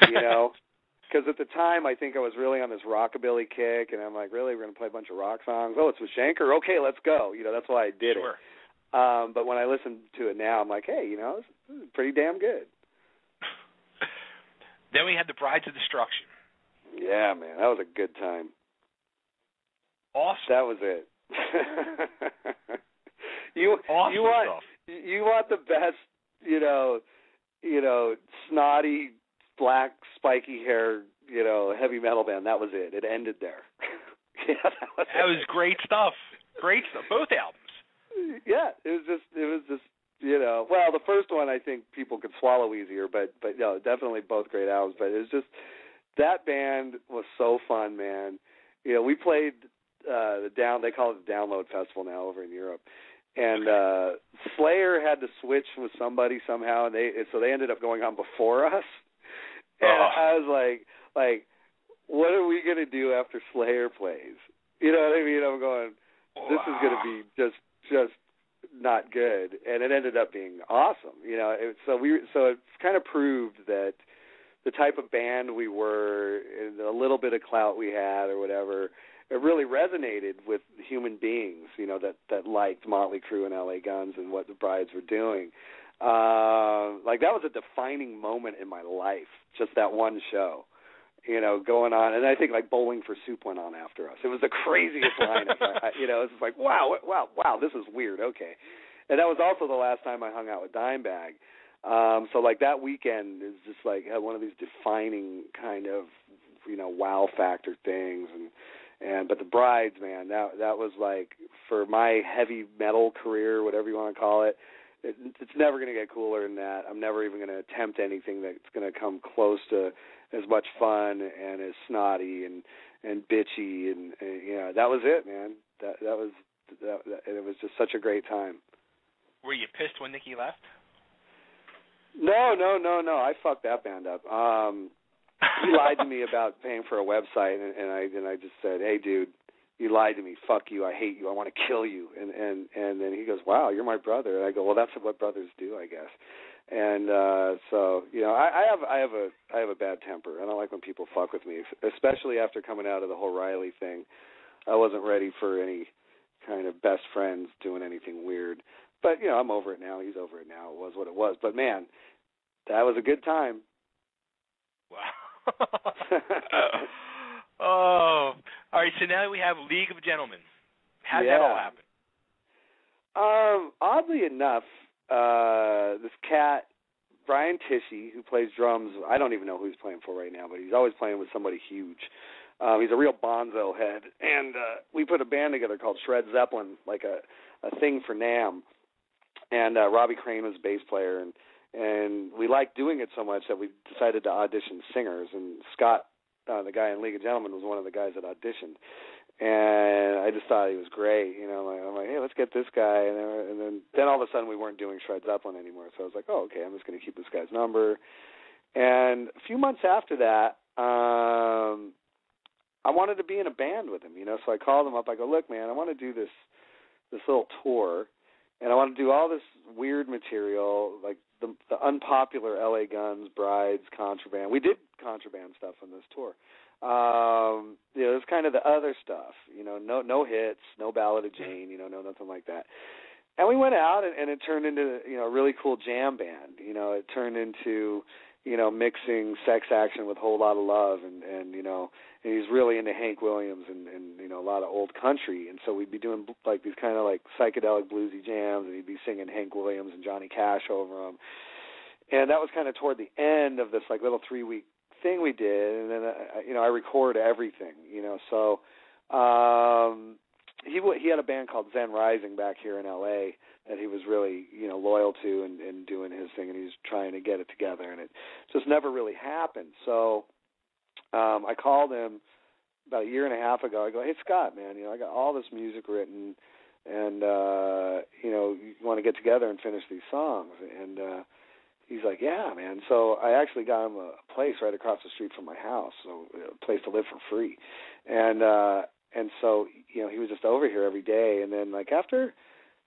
because at the time I think I was really on this rockabilly kick, and I'm like, really, we're going to play a bunch of rock songs? Oh, it's with Schenker? Okay, let's go. That's why I did it. But when I listen to it now, I'm like, hey, this is pretty damn good. Then we had the Brides of Destruction. Yeah, man, that was a good time. Awesome. That was it. Awesome you want the best, snotty, black, spiky hair, heavy metal band. That was it. It ended there. That was great stuff. Great stuff. Both albums. Yeah, it was just. Well, the first one I think people could swallow easier, but no, definitely both great albums. But it was just, that band was so fun, man. We played they call it the Download Festival now over in Europe, and Slayer had to switch with somebody somehow, and so they ended up going on before us. And I was like, what are we gonna do after Slayer plays? You know what I mean? I'm going, this is gonna be just not good, and it ended up being awesome. So it kind of proved that the type of band we were, and a little bit of clout we had or whatever, it really resonated with human beings, that liked Motley Crue and LA Guns and what the Brides were doing. That was a defining moment in my life, just that one show, going on. And I think Bowling for Soup went on after us. It was the craziest lineup. It's just like, wow, this is weird. Okay. And that was also the last time I hung out with Dimebag. So that weekend is just had one of these defining kind of, wow factor things. But the Brides, man, that was for my heavy metal career, whatever you want to call it, it's never going to get cooler than that. I'm never even going to attempt anything that's going to come close to as much fun and as snotty and bitchy and that was it, man. That was and it was just such a great time. Were you pissed when Nikki left? No. I fucked that band up. He lied to me about paying for a website, and I just said, "Hey, dude, you lied to me. Fuck you. I hate you. I want to kill you." And then he goes, "Wow, you're my brother." And I go, "Well, that's what brothers do, I guess." And so I have a bad temper. I don't like when people fuck with me, especially after coming out of the whole Riley thing. I wasn't ready for any kind of best friends doing anything weird. But I'm over it now. He's over it now. It was what it was. But man, that was a good time. Wow. Oh, all right. So now we have League of Gentlemen. How did that all happen? Oddly enough, this cat, Brian Tishy, who plays drums, I don't even know who he's playing for right now, but he's always playing with somebody huge. He's a real bonzo head. And we put a band together called Shred Zeppelin, like a thing for NAMM. And Robbie Crane was a bass player, and we liked doing it so much that we decided to audition singers. And Scott, the guy in League of Gentlemen, was one of the guys that auditioned. And I just thought he was great. I'm like, hey, let's get this guy. And then all of a sudden we weren't doing Shred Zeppelin anymore. So I was like, oh, okay, I'm just going to keep this guy's number. And a few months after that, I wanted to be in a band with him, So I called him up. I go, look, man, I want to do this little tour. And I want to do all this weird material, like the unpopular LA Guns, Brides, Contraband. We did Contraband stuff on this tour. It was kind of the other stuff, no hits, no Ballad of Jane, no nothing like that. And we went out, and it turned into, a really cool jam band. It turned into, mixing Sex Action with Whole Lot of Love, and he's really into Hank Williams and a lot of old country. And so we'd be doing like these kind of like psychedelic bluesy jams, and he'd be singing Hank Williams and Johnny Cash over them. And that was kind of toward the end of this like little 3-week thing we did. And then I record everything, So he had a band called Zen Rising back here in L.A. that he was really, loyal to and doing his thing, and he was trying to get it together, and it just never really happened. So I called him about a year and a half ago. I go, hey, Scott, man, I got all this music written, and, you want to get together and finish these songs? And he's like, yeah, man. So I actually got him a place right across the street from my house, so a place to live for free. And so, he was just over here every day. And then, like, after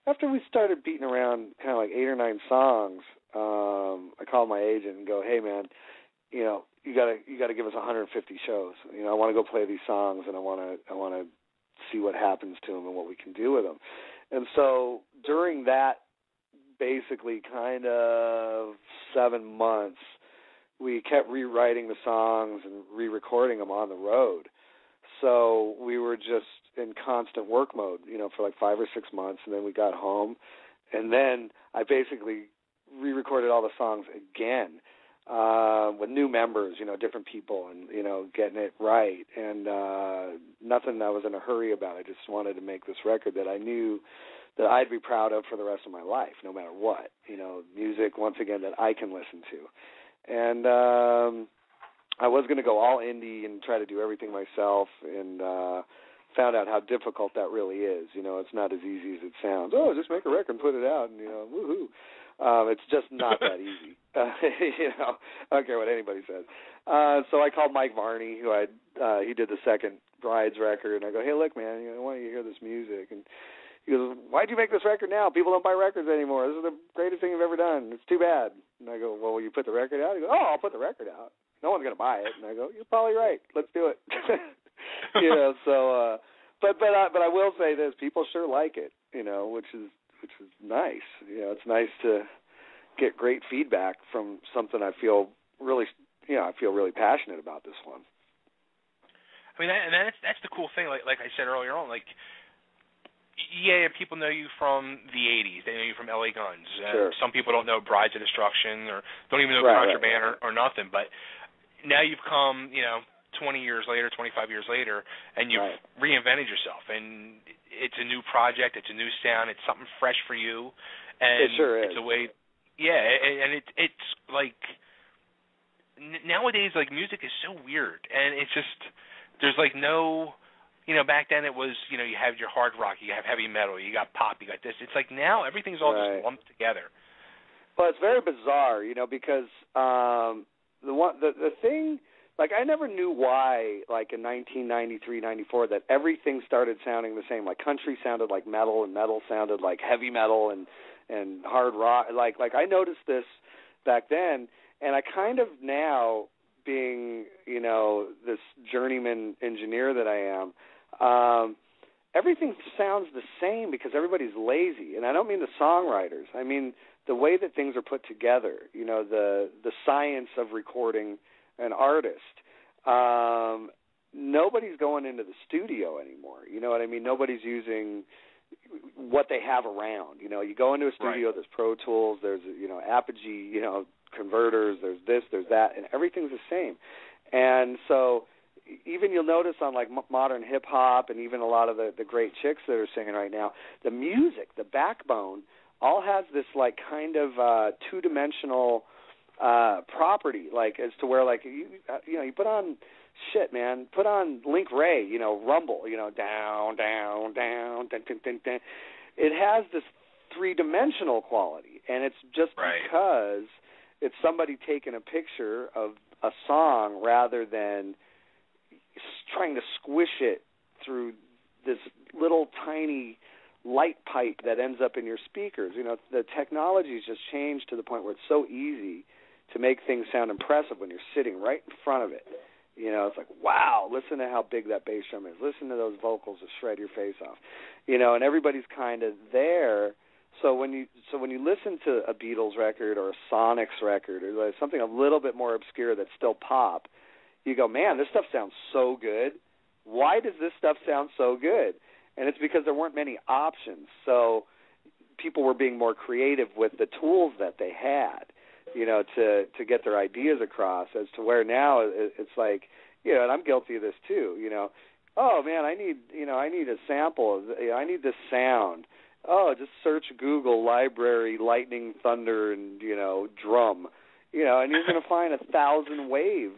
we started beating around kind of like 8 or 9 songs, I called my agent and go, hey, man, you gotta give us 150 shows. I want to go play these songs, and I want to see what happens to them and what we can do with them. And so during that basically kind of 7 months, we kept rewriting the songs and re-recording them on the road. So we were just in constant work mode, for like 5 or 6 months, and then we got home, and then I basically re-recorded all the songs again with new members, different people, and getting it right, and nothing I was in a hurry about. I just wanted to make this record that I knew that I'd be proud of for the rest of my life, no matter what. Music, once again, that I can listen to, and I was going to go all indie and try to do everything myself, and found out how difficult that really is. It's not as easy as it sounds. Oh, just make a record and put it out, and, woohoo. It's just not that easy. I don't care what anybody says. So I called Mike Varney, who he did the second Brides record, and I go, hey, look, man, I want you to hear this music. And he goes, why'd you make this record now? People don't buy records anymore. This is the greatest thing you've ever done. It's too bad. And I go, well, will you put the record out? He goes, oh, I'll put the record out. No one's going to buy it. And I go, you're probably right. Let's do it. So, but I will say this: people sure like it, which is nice. It's nice to get great feedback from something I feel really passionate about. This one. I mean, and that's the cool thing. Like I said earlier on, like, yeah, people know you from the '80s. They know you from LA Guns. Sure. Some people don't know Brides of Destruction, or don't even know Contraband or nothing. But now you've come, 20 years later, 25 years later, and you've reinvented yourself, and it's a new project, it's a new sound, it's something fresh for you, and it sure is. It's a way, yeah, and it's like nowadays, like music is so weird, and it's just there's like no, back then it was, you have your hard rock, you have heavy metal, you got pop, you got this. It's like now everything's all just lumped together. Well, it's very bizarre, because the thing. Like, I never knew why, like, in 1993, 94, that everything started sounding the same. Like, country sounded like metal, and metal sounded like heavy metal, and hard rock. Like I noticed this back then, and I kind of now, being, this journeyman engineer that I am, everything sounds the same because everybody's lazy. And I don't mean the songwriters. I mean the way that things are put together, the science of recording an artist. Nobody's going into the studio anymore. You know what I mean? Nobody's using what they have around. You go into a studio, There's Pro Tools, there's, Apogee, converters, there's this, there's that, and everything's the same. And so even you'll notice on, like, modern hip-hop and even a lot of the great chicks that are singing right now, the music, the backbone, all has this, like, kind of two-dimensional property, like, as to where, like, you put on shit, man, put on Link Ray, rumble, down, down, down, dun, dun, dun, dun. It has this three-dimensional quality, and it's just because it's somebody taking a picture of a song rather than trying to squish it through this little tiny light pipe that ends up in your speakers. The technology's just changed to the point where it's so easy to make things sound impressive when you're sitting right in front of it. It's like, wow, listen to how big that bass drum is. Listen to those vocals that shred your face off. And everybody's kind of there. So when you listen to a Beatles record or a Sonics record or something a little bit more obscure that's still pop, you go, man, this stuff sounds so good. Why does this stuff sound so good? And it's because there weren't many options. So people were being more creative with the tools that they had, to get their ideas across, as to where now it's like, and I'm guilty of this too, oh man, I need a sample, I need this sound. Oh, just search Google library, lightning, thunder, and, drum, and you're going to find 1,000 wave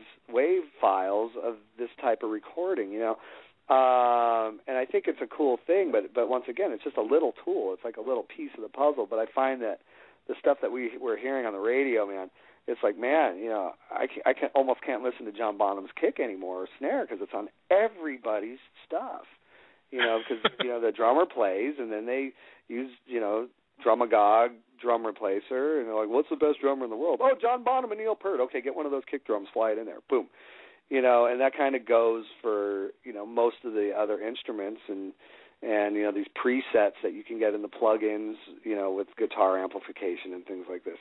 files of this type of recording, and I think it's a cool thing, but once again, it's just a little tool. It's like a little piece of the puzzle, but I find that the stuff that we're hearing on the radio, man, it's like, man, I almost can't listen to John Bonham's kick anymore or snare because it's on everybody's stuff, because, the drummer plays and then they use, Drumagog, drum replacer, and they're like, what's the best drummer in the world? Oh, John Bonham and Neil Peart. Okay, get one of those kick drums, fly it in there. Boom. And that kind of goes for, most of the other instruments and these presets that you can get in the plugins, with guitar amplification and things like this.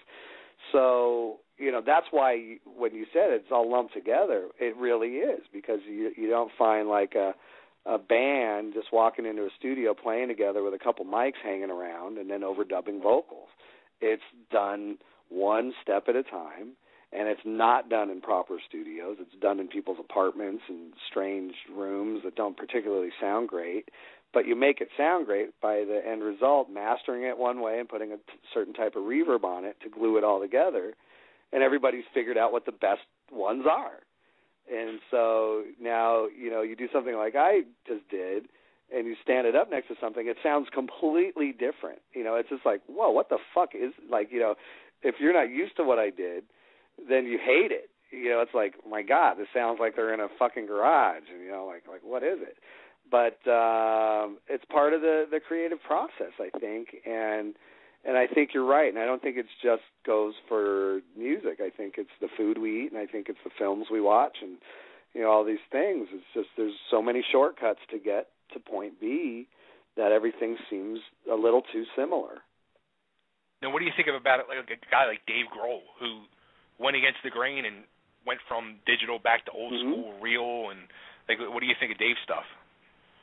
So, that's why when you said it's all lumped together, it really is, because you don't find like a band just walking into a studio playing together with a couple mics hanging around and then overdubbing vocals. It's done one step at a time, and it's not done in proper studios. It's done in people's apartments and strange rooms that don't particularly sound great, but you make it sound great by the end result, mastering it one way and putting a certain type of reverb on it to glue it all together, and everybody's figured out what the best ones are. And so now, you do something like I just did, and you stand it up next to something, it sounds completely different. It's just like, whoa, what the fuck is, like, if you're not used to what I did, then you hate it. It's like, my God, this sounds like they're in a fucking garage, and, like what is it? But it's part of the creative process, I think, and I think you're right, and I don't think it's just goes for music. I think it's the food we eat, and I think it's the films we watch, and all these things. It's just there's so many shortcuts to get to point B that everything seems a little too similar. Now, what do you think about it, like a guy like Dave Grohl, who went against the grain and went from digital back to old school, real, and like, what do you think of Dave's stuff?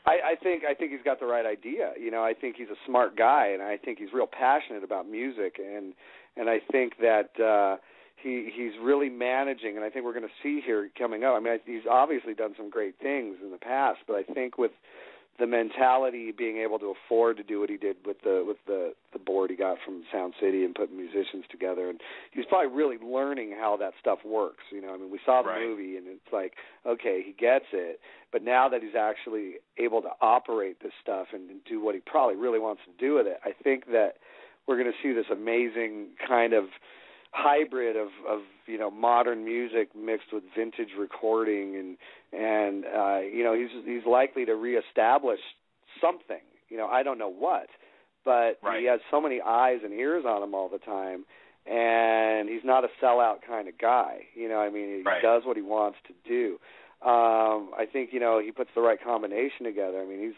I think he's got the right idea. I think he's a smart guy, and I think he's real passionate about music, and I think that he's really managing, and I think we're going to see here coming up. I mean, he's obviously done some great things in the past, but I think with the mentality, being able to afford to do what he did with the board he got from Sound City and putting musicians together, and he's probably really learning how that stuff works. You know, I mean, we saw the movie, and it's like, okay, he gets it, but now that he's actually able to operate this stuff and do what he probably really wants to do with it, I think that we're going to see this amazing kind of hybrid of you know, modern music mixed with vintage recording, and you know, he's likely to reestablish something. You know, I don't know what, but he has so many eyes and ears on him all the time, and he's not a sellout kind of guy. You know, I mean, he does what he wants to do. I think, you know, he puts the right combination together. I mean,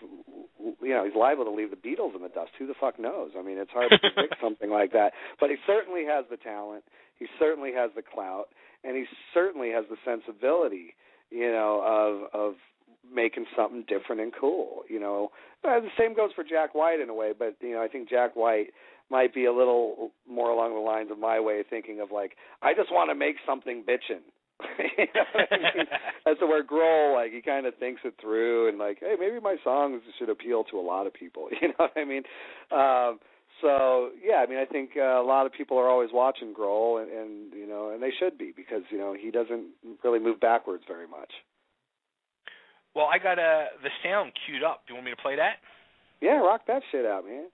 he's liable to leave the Beatles in the dust. Who the fuck knows? I mean, it's hard to predict something like that. But he certainly has the talent. He certainly has the clout, and he certainly has the sensibility, you know, of making something different and cool. You know, the same goes for Jack White in a way. But you know, I think Jack White might be a little more along the lines of my way of thinking of, like, I just want to make something bitchin'. You know what I mean? As to where Grohl, like, he kind of thinks it through and, like, hey, maybe my songs should appeal to a lot of people. You know what I mean? So yeah, I mean, I think a lot of people are always watching Grohl, and you know, and they should be, because you know, he doesn't really move backwards very much. Well, I got the sound queued up. Do you want me to play that? Yeah, rock that shit out, man.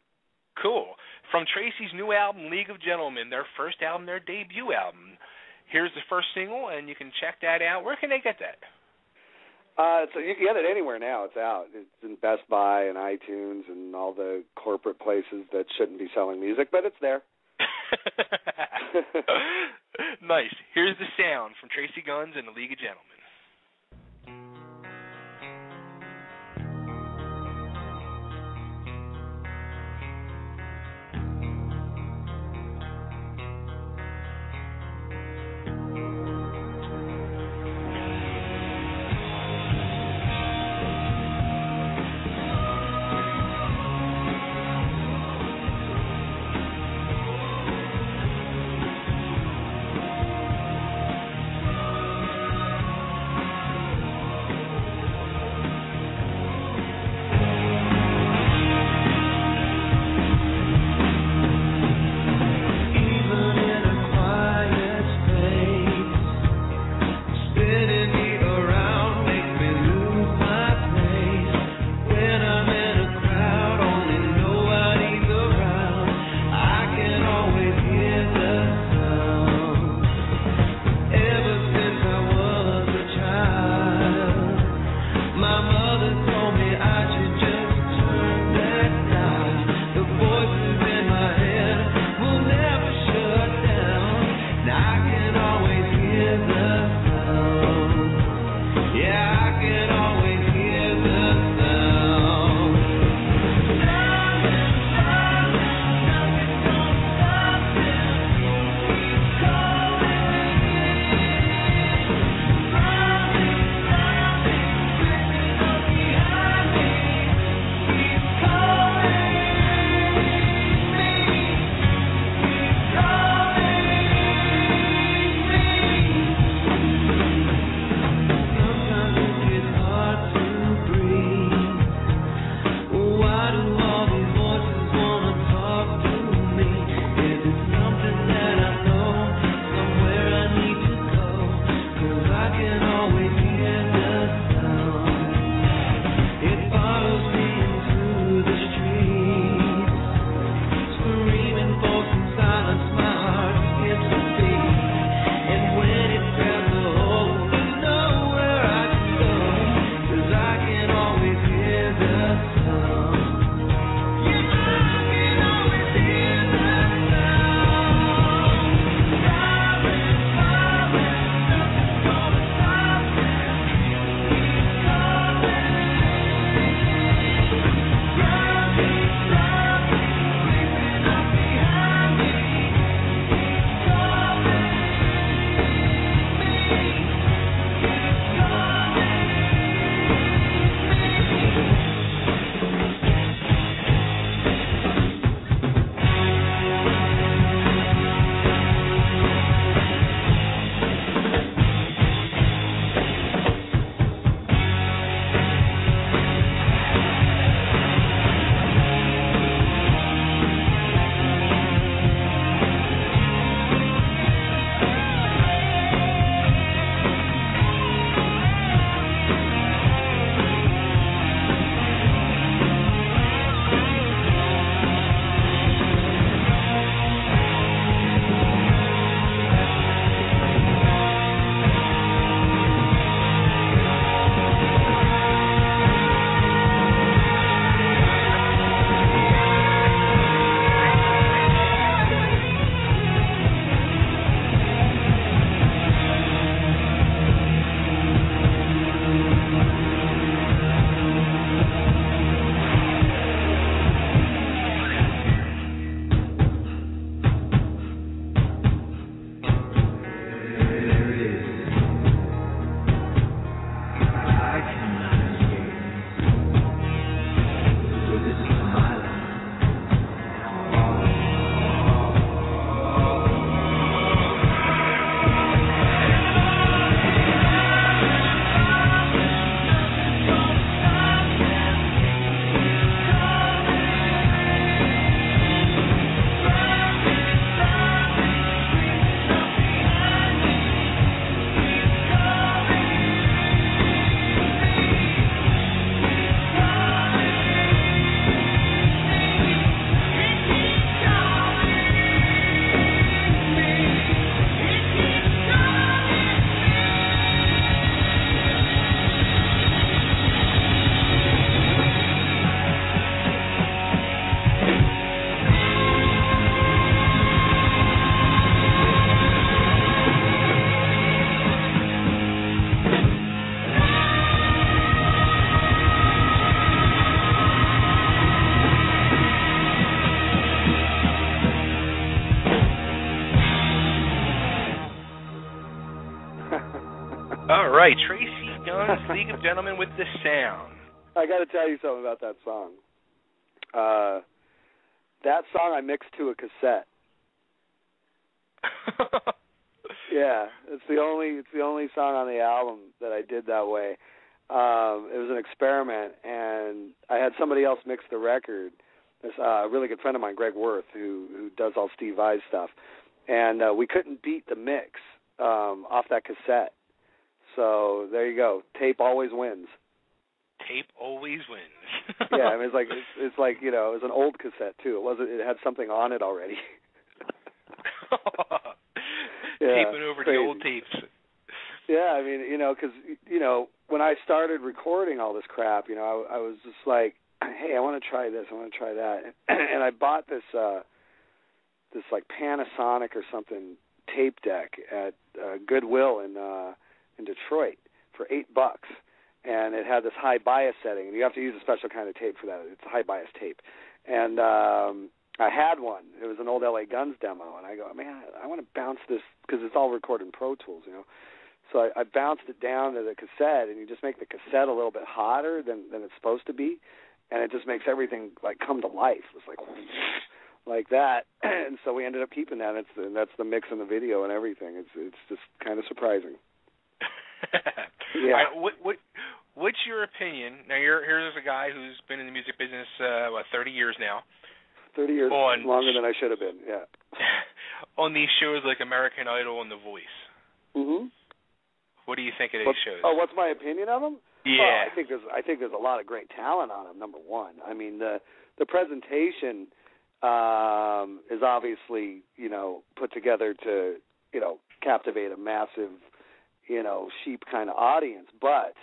Cool. From Tracii's new album, League of Gentlemen, their first album, their debut album. Here's the first single, and you can check that out. Where can they get that? So you can get it anywhere now. It's out. It's in Best Buy and iTunes and all the corporate places that shouldn't be selling music, but it's there. Nice. Here's the sound from Tracii Guns and the League of Gentlemen. is League of Gentlemen with the Sound. I got to tell you something about that song. That song I mixed to a cassette. Yeah, it's the only song on the album that I did that way. It was an experiment, and I had somebody else mix the record. This a really good friend of mine, Greg Worth, who does all Steve Vai's stuff, and we couldn't beat the mix off that cassette. So there you go. Tape always wins. Tape always wins. Yeah, I mean it's like it was an old cassette too. It had something on it already. Yeah, taping over crazy. the old tapes. Yeah, I mean, because when I started recording all this crap, I was just like, hey, I want to try this, I want to try that, and I bought this like Panasonic or something tape deck at Goodwill in Detroit for $8, and it had this high bias setting, and you have to use a special kind of tape for that. It's a high bias tape, and I had one. It was an old LA Guns demo, and I go, man, I want to bounce this because it's all recorded in Pro Tools, So I bounced it down to the cassette, and you just make the cassette a little bit hotter than it's supposed to be, and it just makes everything like come to life. It was like that, and so we ended up keeping that. And that's the mix in the video and everything. It's just kind of surprising. Yeah. What's your opinion? Now here's a guy who's been in the music business 30 years now. 30 years longer than I should have been. Yeah. On these shows like American Idol and The Voice. Mhm. What do you think of these shows? Oh, what's my opinion of them? Yeah. Oh, I think there's a lot of great talent on them. Number one, I mean the presentation is obviously put together to captivate a massive sheep kind of audience, but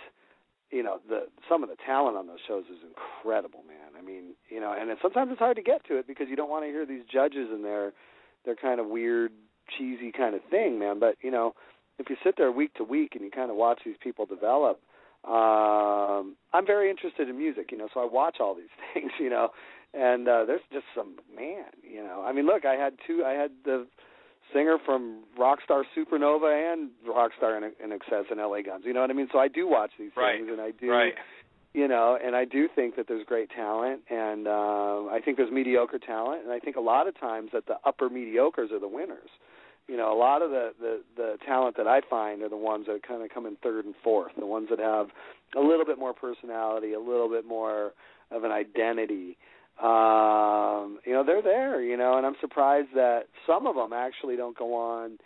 some of the talent on those shows is incredible, man. I mean, and sometimes it's hard to get to it because you don't want to hear these judges and their kind of weird, cheesy kind of thing, man. But if you sit there week to week and you kind of watch these people develop, I'm very interested in music, so I watch all these things, and there's just some I mean, look, I had the singer from Rockstar Supernova and Rockstar in Excess and LA Guns, you know what I mean? So I do watch these things, and I do, and I do think that there's great talent, and I think there's mediocre talent, and I think a lot of times that the upper mediocres are the winners. A lot of the talent that I find are the ones that kind of come in third and fourth, the ones that have a little bit more personality, a little bit more of an identity. They're there, and I'm surprised that some of them actually don't go on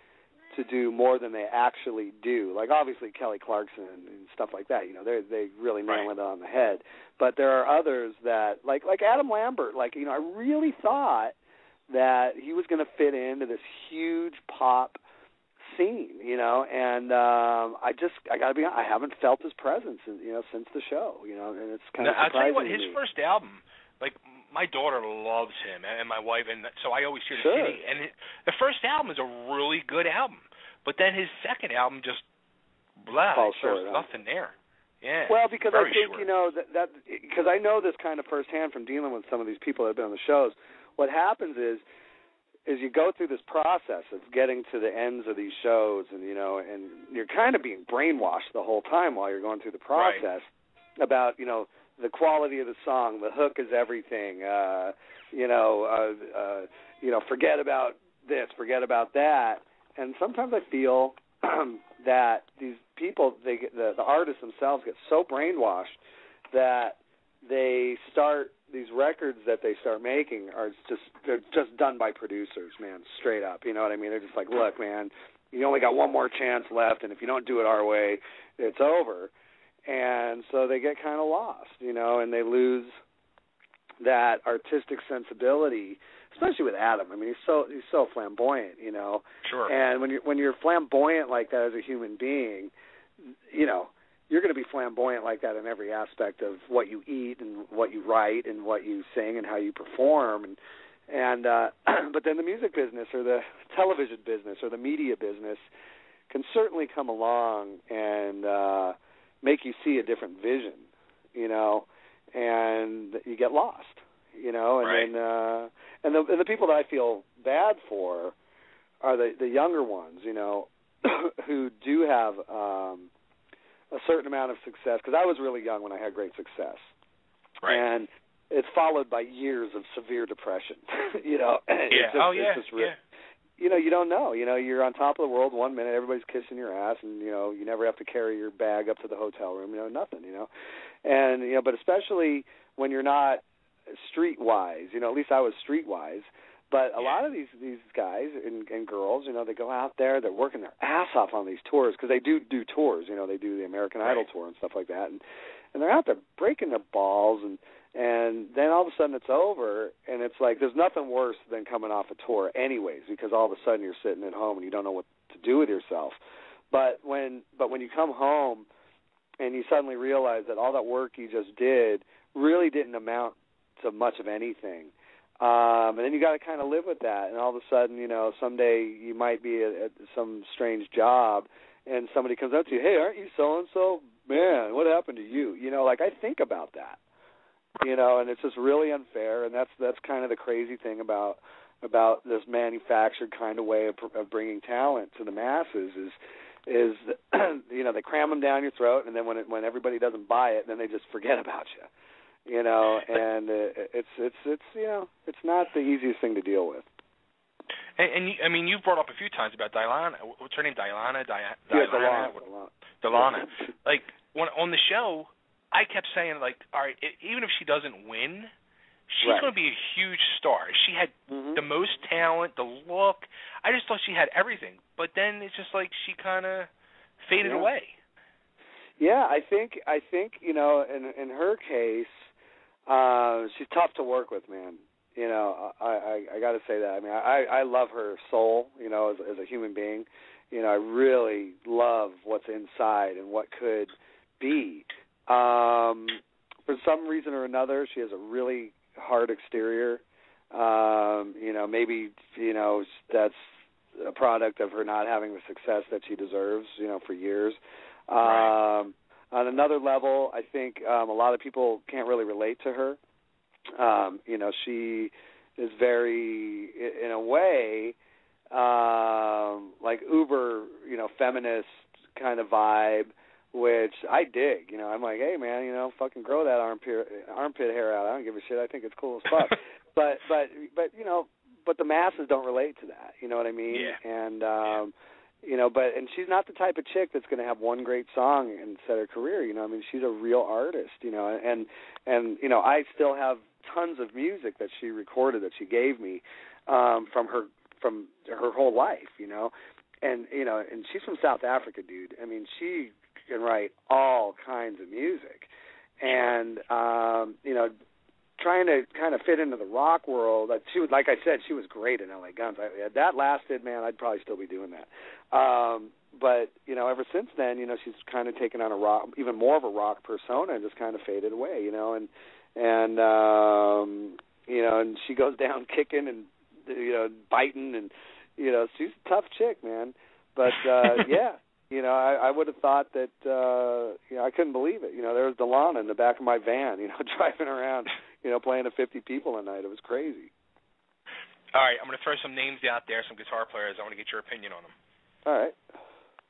to do more than they actually do. Like obviously Kelly Clarkson and stuff like that, they really nail it on the head. But there are others that, like Adam Lambert, I really thought that he was going to fit into this huge pop scene, and I got to be honest, I haven't felt his presence, since the show, and it's kind of surprising. I'll tell you what, to his me. first album, my daughter loves him and my wife, and so I always hear the CD. And the first album is a really good album, but then his second album just there's nothing there. Yeah. Well, because I think short. that because I know this kind of firsthand from dealing with some of these people that have been on the shows. What happens is you go through this process of getting to the ends of these shows, and and you're kind of being brainwashed the whole time while you're going through the process about the quality of the song, the hook is everything. Forget about this, forget about that. And sometimes I feel that these people, the artists themselves, get so brainwashed that they start these records that they start making they're just done by producers, man, straight up. You know what I mean? They're just like, look, man, you only got one more chance left, and if you don't do it our way, it's over. And so they get kind of lost, and they lose that artistic sensibility, especially with Adam. I mean, he's so flamboyant, Sure. And when you're flamboyant like that as a human being, you're going to be flamboyant like that in every aspect of what you eat and what you write and what you sing and how you perform. And but then the music business or the television business or the media business can certainly come along and make you see a different vision, and you get lost, and then and the people that I feel bad for are the younger ones, who do have a certain amount of success, because I was really young when I had great success. Right. And it's followed by years of severe depression. Yeah. It's just you don't know. You're on top of the world one minute, everybody's kissing your ass, and you never have to carry your bag up to the hotel room. Nothing. And but especially when you're not streetwise. At least I was streetwise. But a lot of these guys and girls, they go out there, they're working their ass off on these tours, because they do tours. They do the American Idol tour and stuff like that, and they're out there breaking their balls, and then all of a sudden it's over, and it's like there's nothing worse than coming off a tour anyways, because all of a sudden you're sitting at home and you don't know what to do with yourself. But when you come home and you suddenly realize that all that work you just did really didn't amount to much of anything. And then you got to kind of live with that, and all of a sudden, someday you might be at some strange job, and somebody comes up to you, hey, aren't you so-and-so? Man, what happened to you? I think about that, and it's just really unfair, and that's kind of the crazy thing about this manufactured kind of way of bringing talent to the masses is they cram them down your throat, and then when everybody doesn't buy it, then they just forget about you. And it's not the easiest thing to deal with. And you've brought up a few times about Dylana. What's her name? Dylana. Dylana. Like on the show, I kept saying all right, even if she doesn't win, she's going to be a huge star. She had the most talent, the look. I just thought she had everything, but then it's just like she kind of faded away. Yeah, I think in her case. She's tough to work with, man. I got to say that. I mean, I love her soul, as a human being. I really love what's inside and what could be. For some reason or another, she has a really hard exterior. Maybe, that's a product of her not having the success that she deserves, for years. Right. On another level, I think a lot of people can't really relate to her. She is very, in a way, like uber, feminist kind of vibe, which I dig. I'm like, hey, man, fucking grow that armpit hair out. I don't give a shit. I think it's cool as fuck. but the masses don't relate to that. You know what I mean? Yeah. And and she's not the type of chick that's going to have one great song and set her career. She's a real artist. And I still have tons of music that she recorded that she gave me from her whole life. And she's from South Africa, dude. She can write all kinds of music, and trying to kind of fit into the rock world. She was, like I said, she was great in LA Guns. That lasted, man. I'd probably still be doing that. But ever since then, she's kind of taken on a rock, even more of a rock persona, and just kind of faded away. And she goes down kicking and biting, and she's a tough chick, man. But yeah. I would have thought that, I couldn't believe it. There was Dylana in the back of my van, driving around, playing to 50 people a night. It was crazy. All right, I'm going to throw some names out there, some guitar players. I want to get your opinion on them. All right.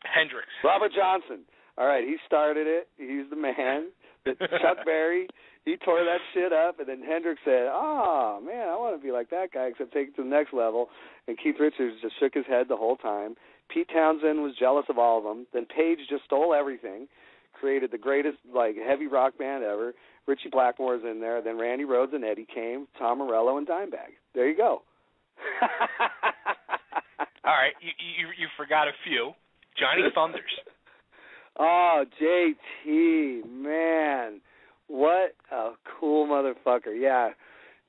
Hendrix. Robert Johnson. All right, he started it. He's the man. Chuck Berry, he tore that shit up, and then Hendrix said, oh, man, I want to be like that guy, except take it to the next level. And Keith Richards just shook his head the whole time. Pete Townsend was jealous of all of them. Then Page just stole everything, created the greatest heavy rock band ever. Richie Blackmore's in there. Then Randy Rhoads and Eddie came, Tom Morello and Dimebag. There you go. All right, you forgot a few. Johnny Thunders. Oh, JT, man, what a cool motherfucker. Yeah,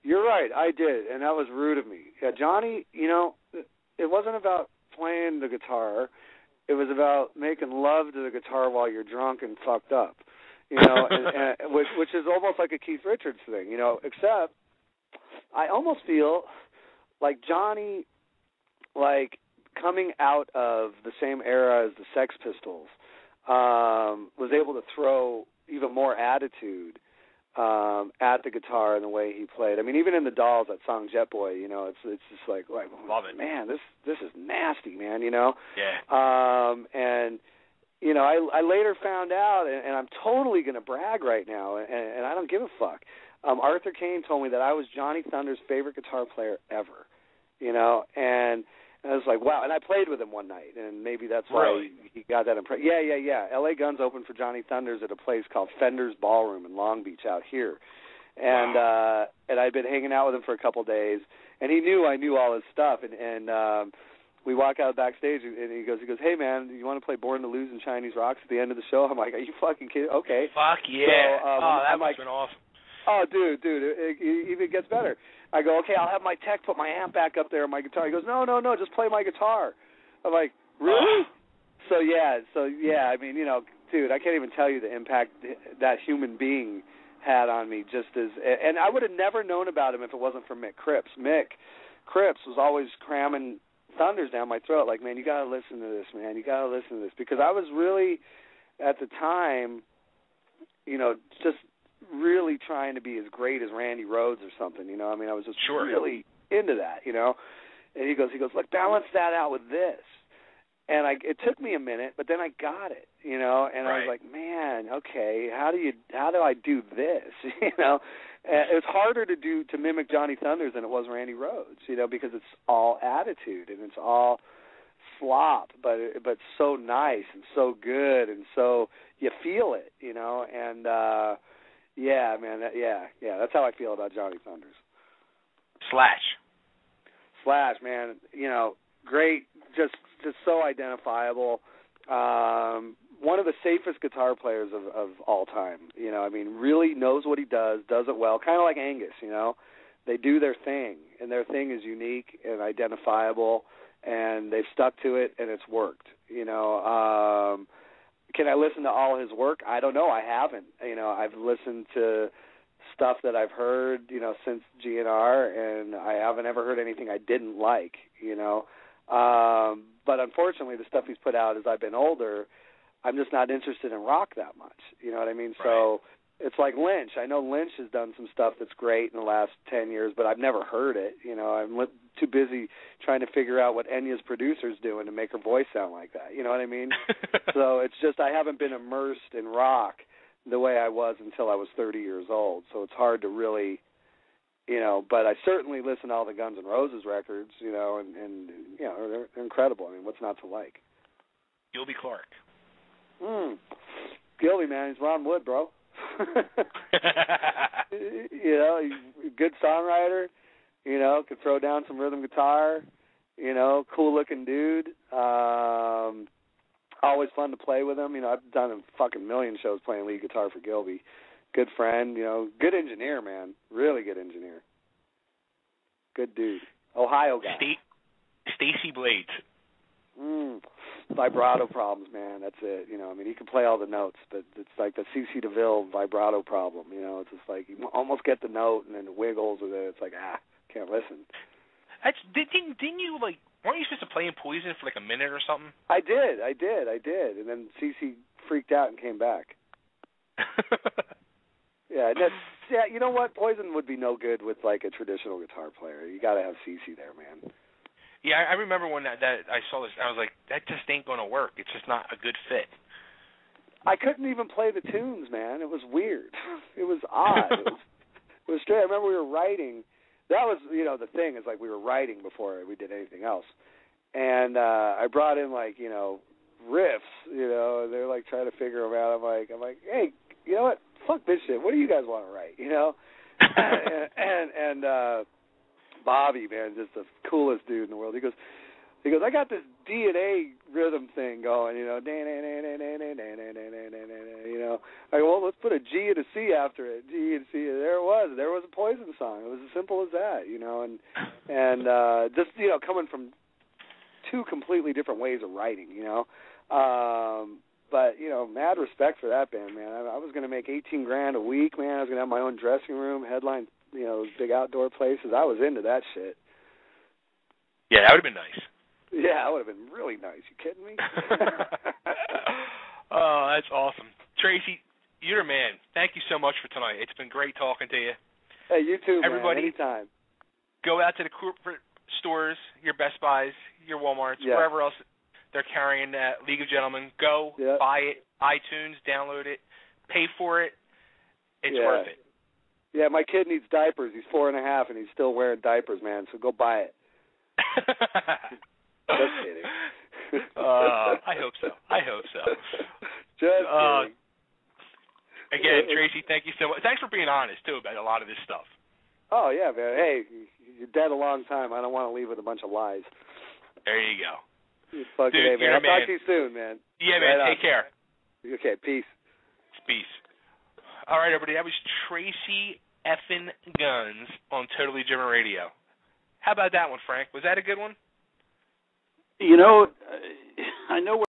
you're right, I did, and that was rude of me. Yeah, Johnny, it wasn't about playing the guitar. It was about making love to the guitar while you're drunk and fucked up, which is almost like a Keith Richards thing, except I almost feel like Johnny, coming out of the same era as the Sex Pistols, was able to throw even more attitude at the guitar in the way he played. Even in the Dolls, that song Jet Boy, it's just like love it. Man, this is nasty, man, Yeah. And you know, I later found out, and I'm totally going to brag right now, and I don't give a fuck. Arthur Kane told me that I was Johnny Thunder's favorite guitar player ever, you know, and I was like, wow. And I played with him one night, and maybe that's why he got that impression. Yeah. L.A. Guns opened for Johnny Thunders at a place called Fender's Ballroom in Long Beach out here. And and I'd been hanging out with him for a couple of days, and he knew I knew all his stuff. And we walk out backstage, and he goes, hey, man, you want to play Born to Lose and Chinese Rocks at the end of the show? I'm like, are you fucking kidding? Okay. Fuck yeah. So, that must have been awesome. Oh, dude, it even gets better. I go, okay, I'll have my tech put my amp back up there on my guitar. He goes, no, just play my guitar. I'm like, really? So yeah, I mean, you know, dude, I can't even tell you the impact that human being had on me. Just as, and I would have never known about him if it wasn't for Mick Cripps. Mick Cripps was always cramming Thunders down my throat, like, man, you got to listen to this, man. You got to listen to this, because I was really, at the time, you know, just really trying to be as great as Randy Rhoads or something, you know. I mean, I was just really into that, you know. And he goes, look, balance that out with this. And it took me a minute, but then I got it, you know. And I was like, man, okay, how do I do this, you know? And it was harder to mimic Johnny Thunders than it was Randy Rhoads, you know, because it's all attitude and it's all slop, but so nice and so good, and so you feel it, you know. And yeah, man, that's how I feel about Johnny Thunders. Slash, man, you know, great, just so identifiable. One of the safest guitar players of all time, you know. I mean, really knows what he does it well, kind of like Angus, you know. They do their thing, and their thing is unique and identifiable, and they've stuck to it, and it's worked, you know. Can I listen to all his work? I don't know. I haven't. You know, I've listened to stuff that I've heard, you know, since GNR, and I haven't ever heard anything I didn't like, you know. But unfortunately, the stuff he's put out as I've been older, I'm just not interested in rock that much. You know what I mean? Right. So it's like Lynch. I know Lynch has done some stuff that's great in the last 10 years, but I've never heard it. You know, I'm too busy trying to figure out what Enya's producer's doing to make her voice sound like that. You know what I mean? So it's just I haven't been immersed in rock the way I was until I was 30 years old. So it's hard to really, you know, but I certainly listen to all the Guns N' Roses records, you know, and you know, they're incredible. I mean, what's not to like? Gilby Clarke. Gilby, man, he's Ron Wood, bro. You know, he's a good songwriter, you know, could throw down some rhythm guitar, you know, cool-looking dude. Always fun to play with him. You know, I've done a fucking million shows playing lead guitar for Gilby. Good friend, you know, good engineer, man. Really good engineer. Good dude. Ohio guy. Stacy Blades. Vibrato problems, man. That's it. You know, I mean, he can play all the notes, but it's like the C.C. DeVille vibrato problem. You know, it's just like you almost get the note and then it wiggles, and then it's like, can't listen. Didn't you, like, weren't you supposed to play in Poison for like a minute or something? I did. And then C.C. freaked out and came back. Yeah, you know what? Poison would be no good with like a traditional guitar player. You got to have C.C. there, man. Yeah, I remember when that I saw this, I was like, that just ain't going to work. It's just not a good fit. I couldn't even play the tunes, man. It was weird. It was odd. It was strange. I remember we were writing. That was, you know, the thing is, like, we were writing before we did anything else. And I brought in, like, you know, riffs, you know, and they're, like, trying to figure them out. I'm like, hey, you know what? Fuck this shit. What do you guys want to write, you know? and Bobby, man, just the coolest dude in the world. He goes, I got this D and A rhythm thing going, you know, you know. I go, well, let's put a G and a C after it. G and C. There was a Poison song. It was as simple as that, you know. And just, you know, coming from two completely different ways of writing, you know. But, you know, mad respect for that band, man. I was going to make $18,000 a week, man. I was going to have my own dressing room, headline, you know, those big outdoor places. I was into that shit. Yeah, that would have been nice. Yeah, that would have been really nice. You kidding me? Oh, that's awesome. Tracii, you're a man. Thank you so much for tonight. It's been great talking to you. Hey, you too, Everybody, man. Anytime. Go out to the corporate stores, your Best Buys, your Walmarts, wherever else. They're carrying that. League of Gentlemen. Go buy it. iTunes. Download it. Pay for it. It's worth it. Yeah, my kid needs diapers. He's 4.5, and he's still wearing diapers, man. So go buy it. Just kidding. I hope so. Just kidding. Again, Tracii, thank you so much. Thanks for being honest, too, about a lot of this stuff. Oh, yeah, man. Hey, you're dead a long time. I don't want to leave with a bunch of lies. There you go. Fucking Dude, man. I'll talk to you soon, man. Yeah, man. Take care. Okay, peace. Peace. All right, everybody. That was Tracii effing Guns on Totally German Radio. How about that one, Frank? Was that a good one? You know, I know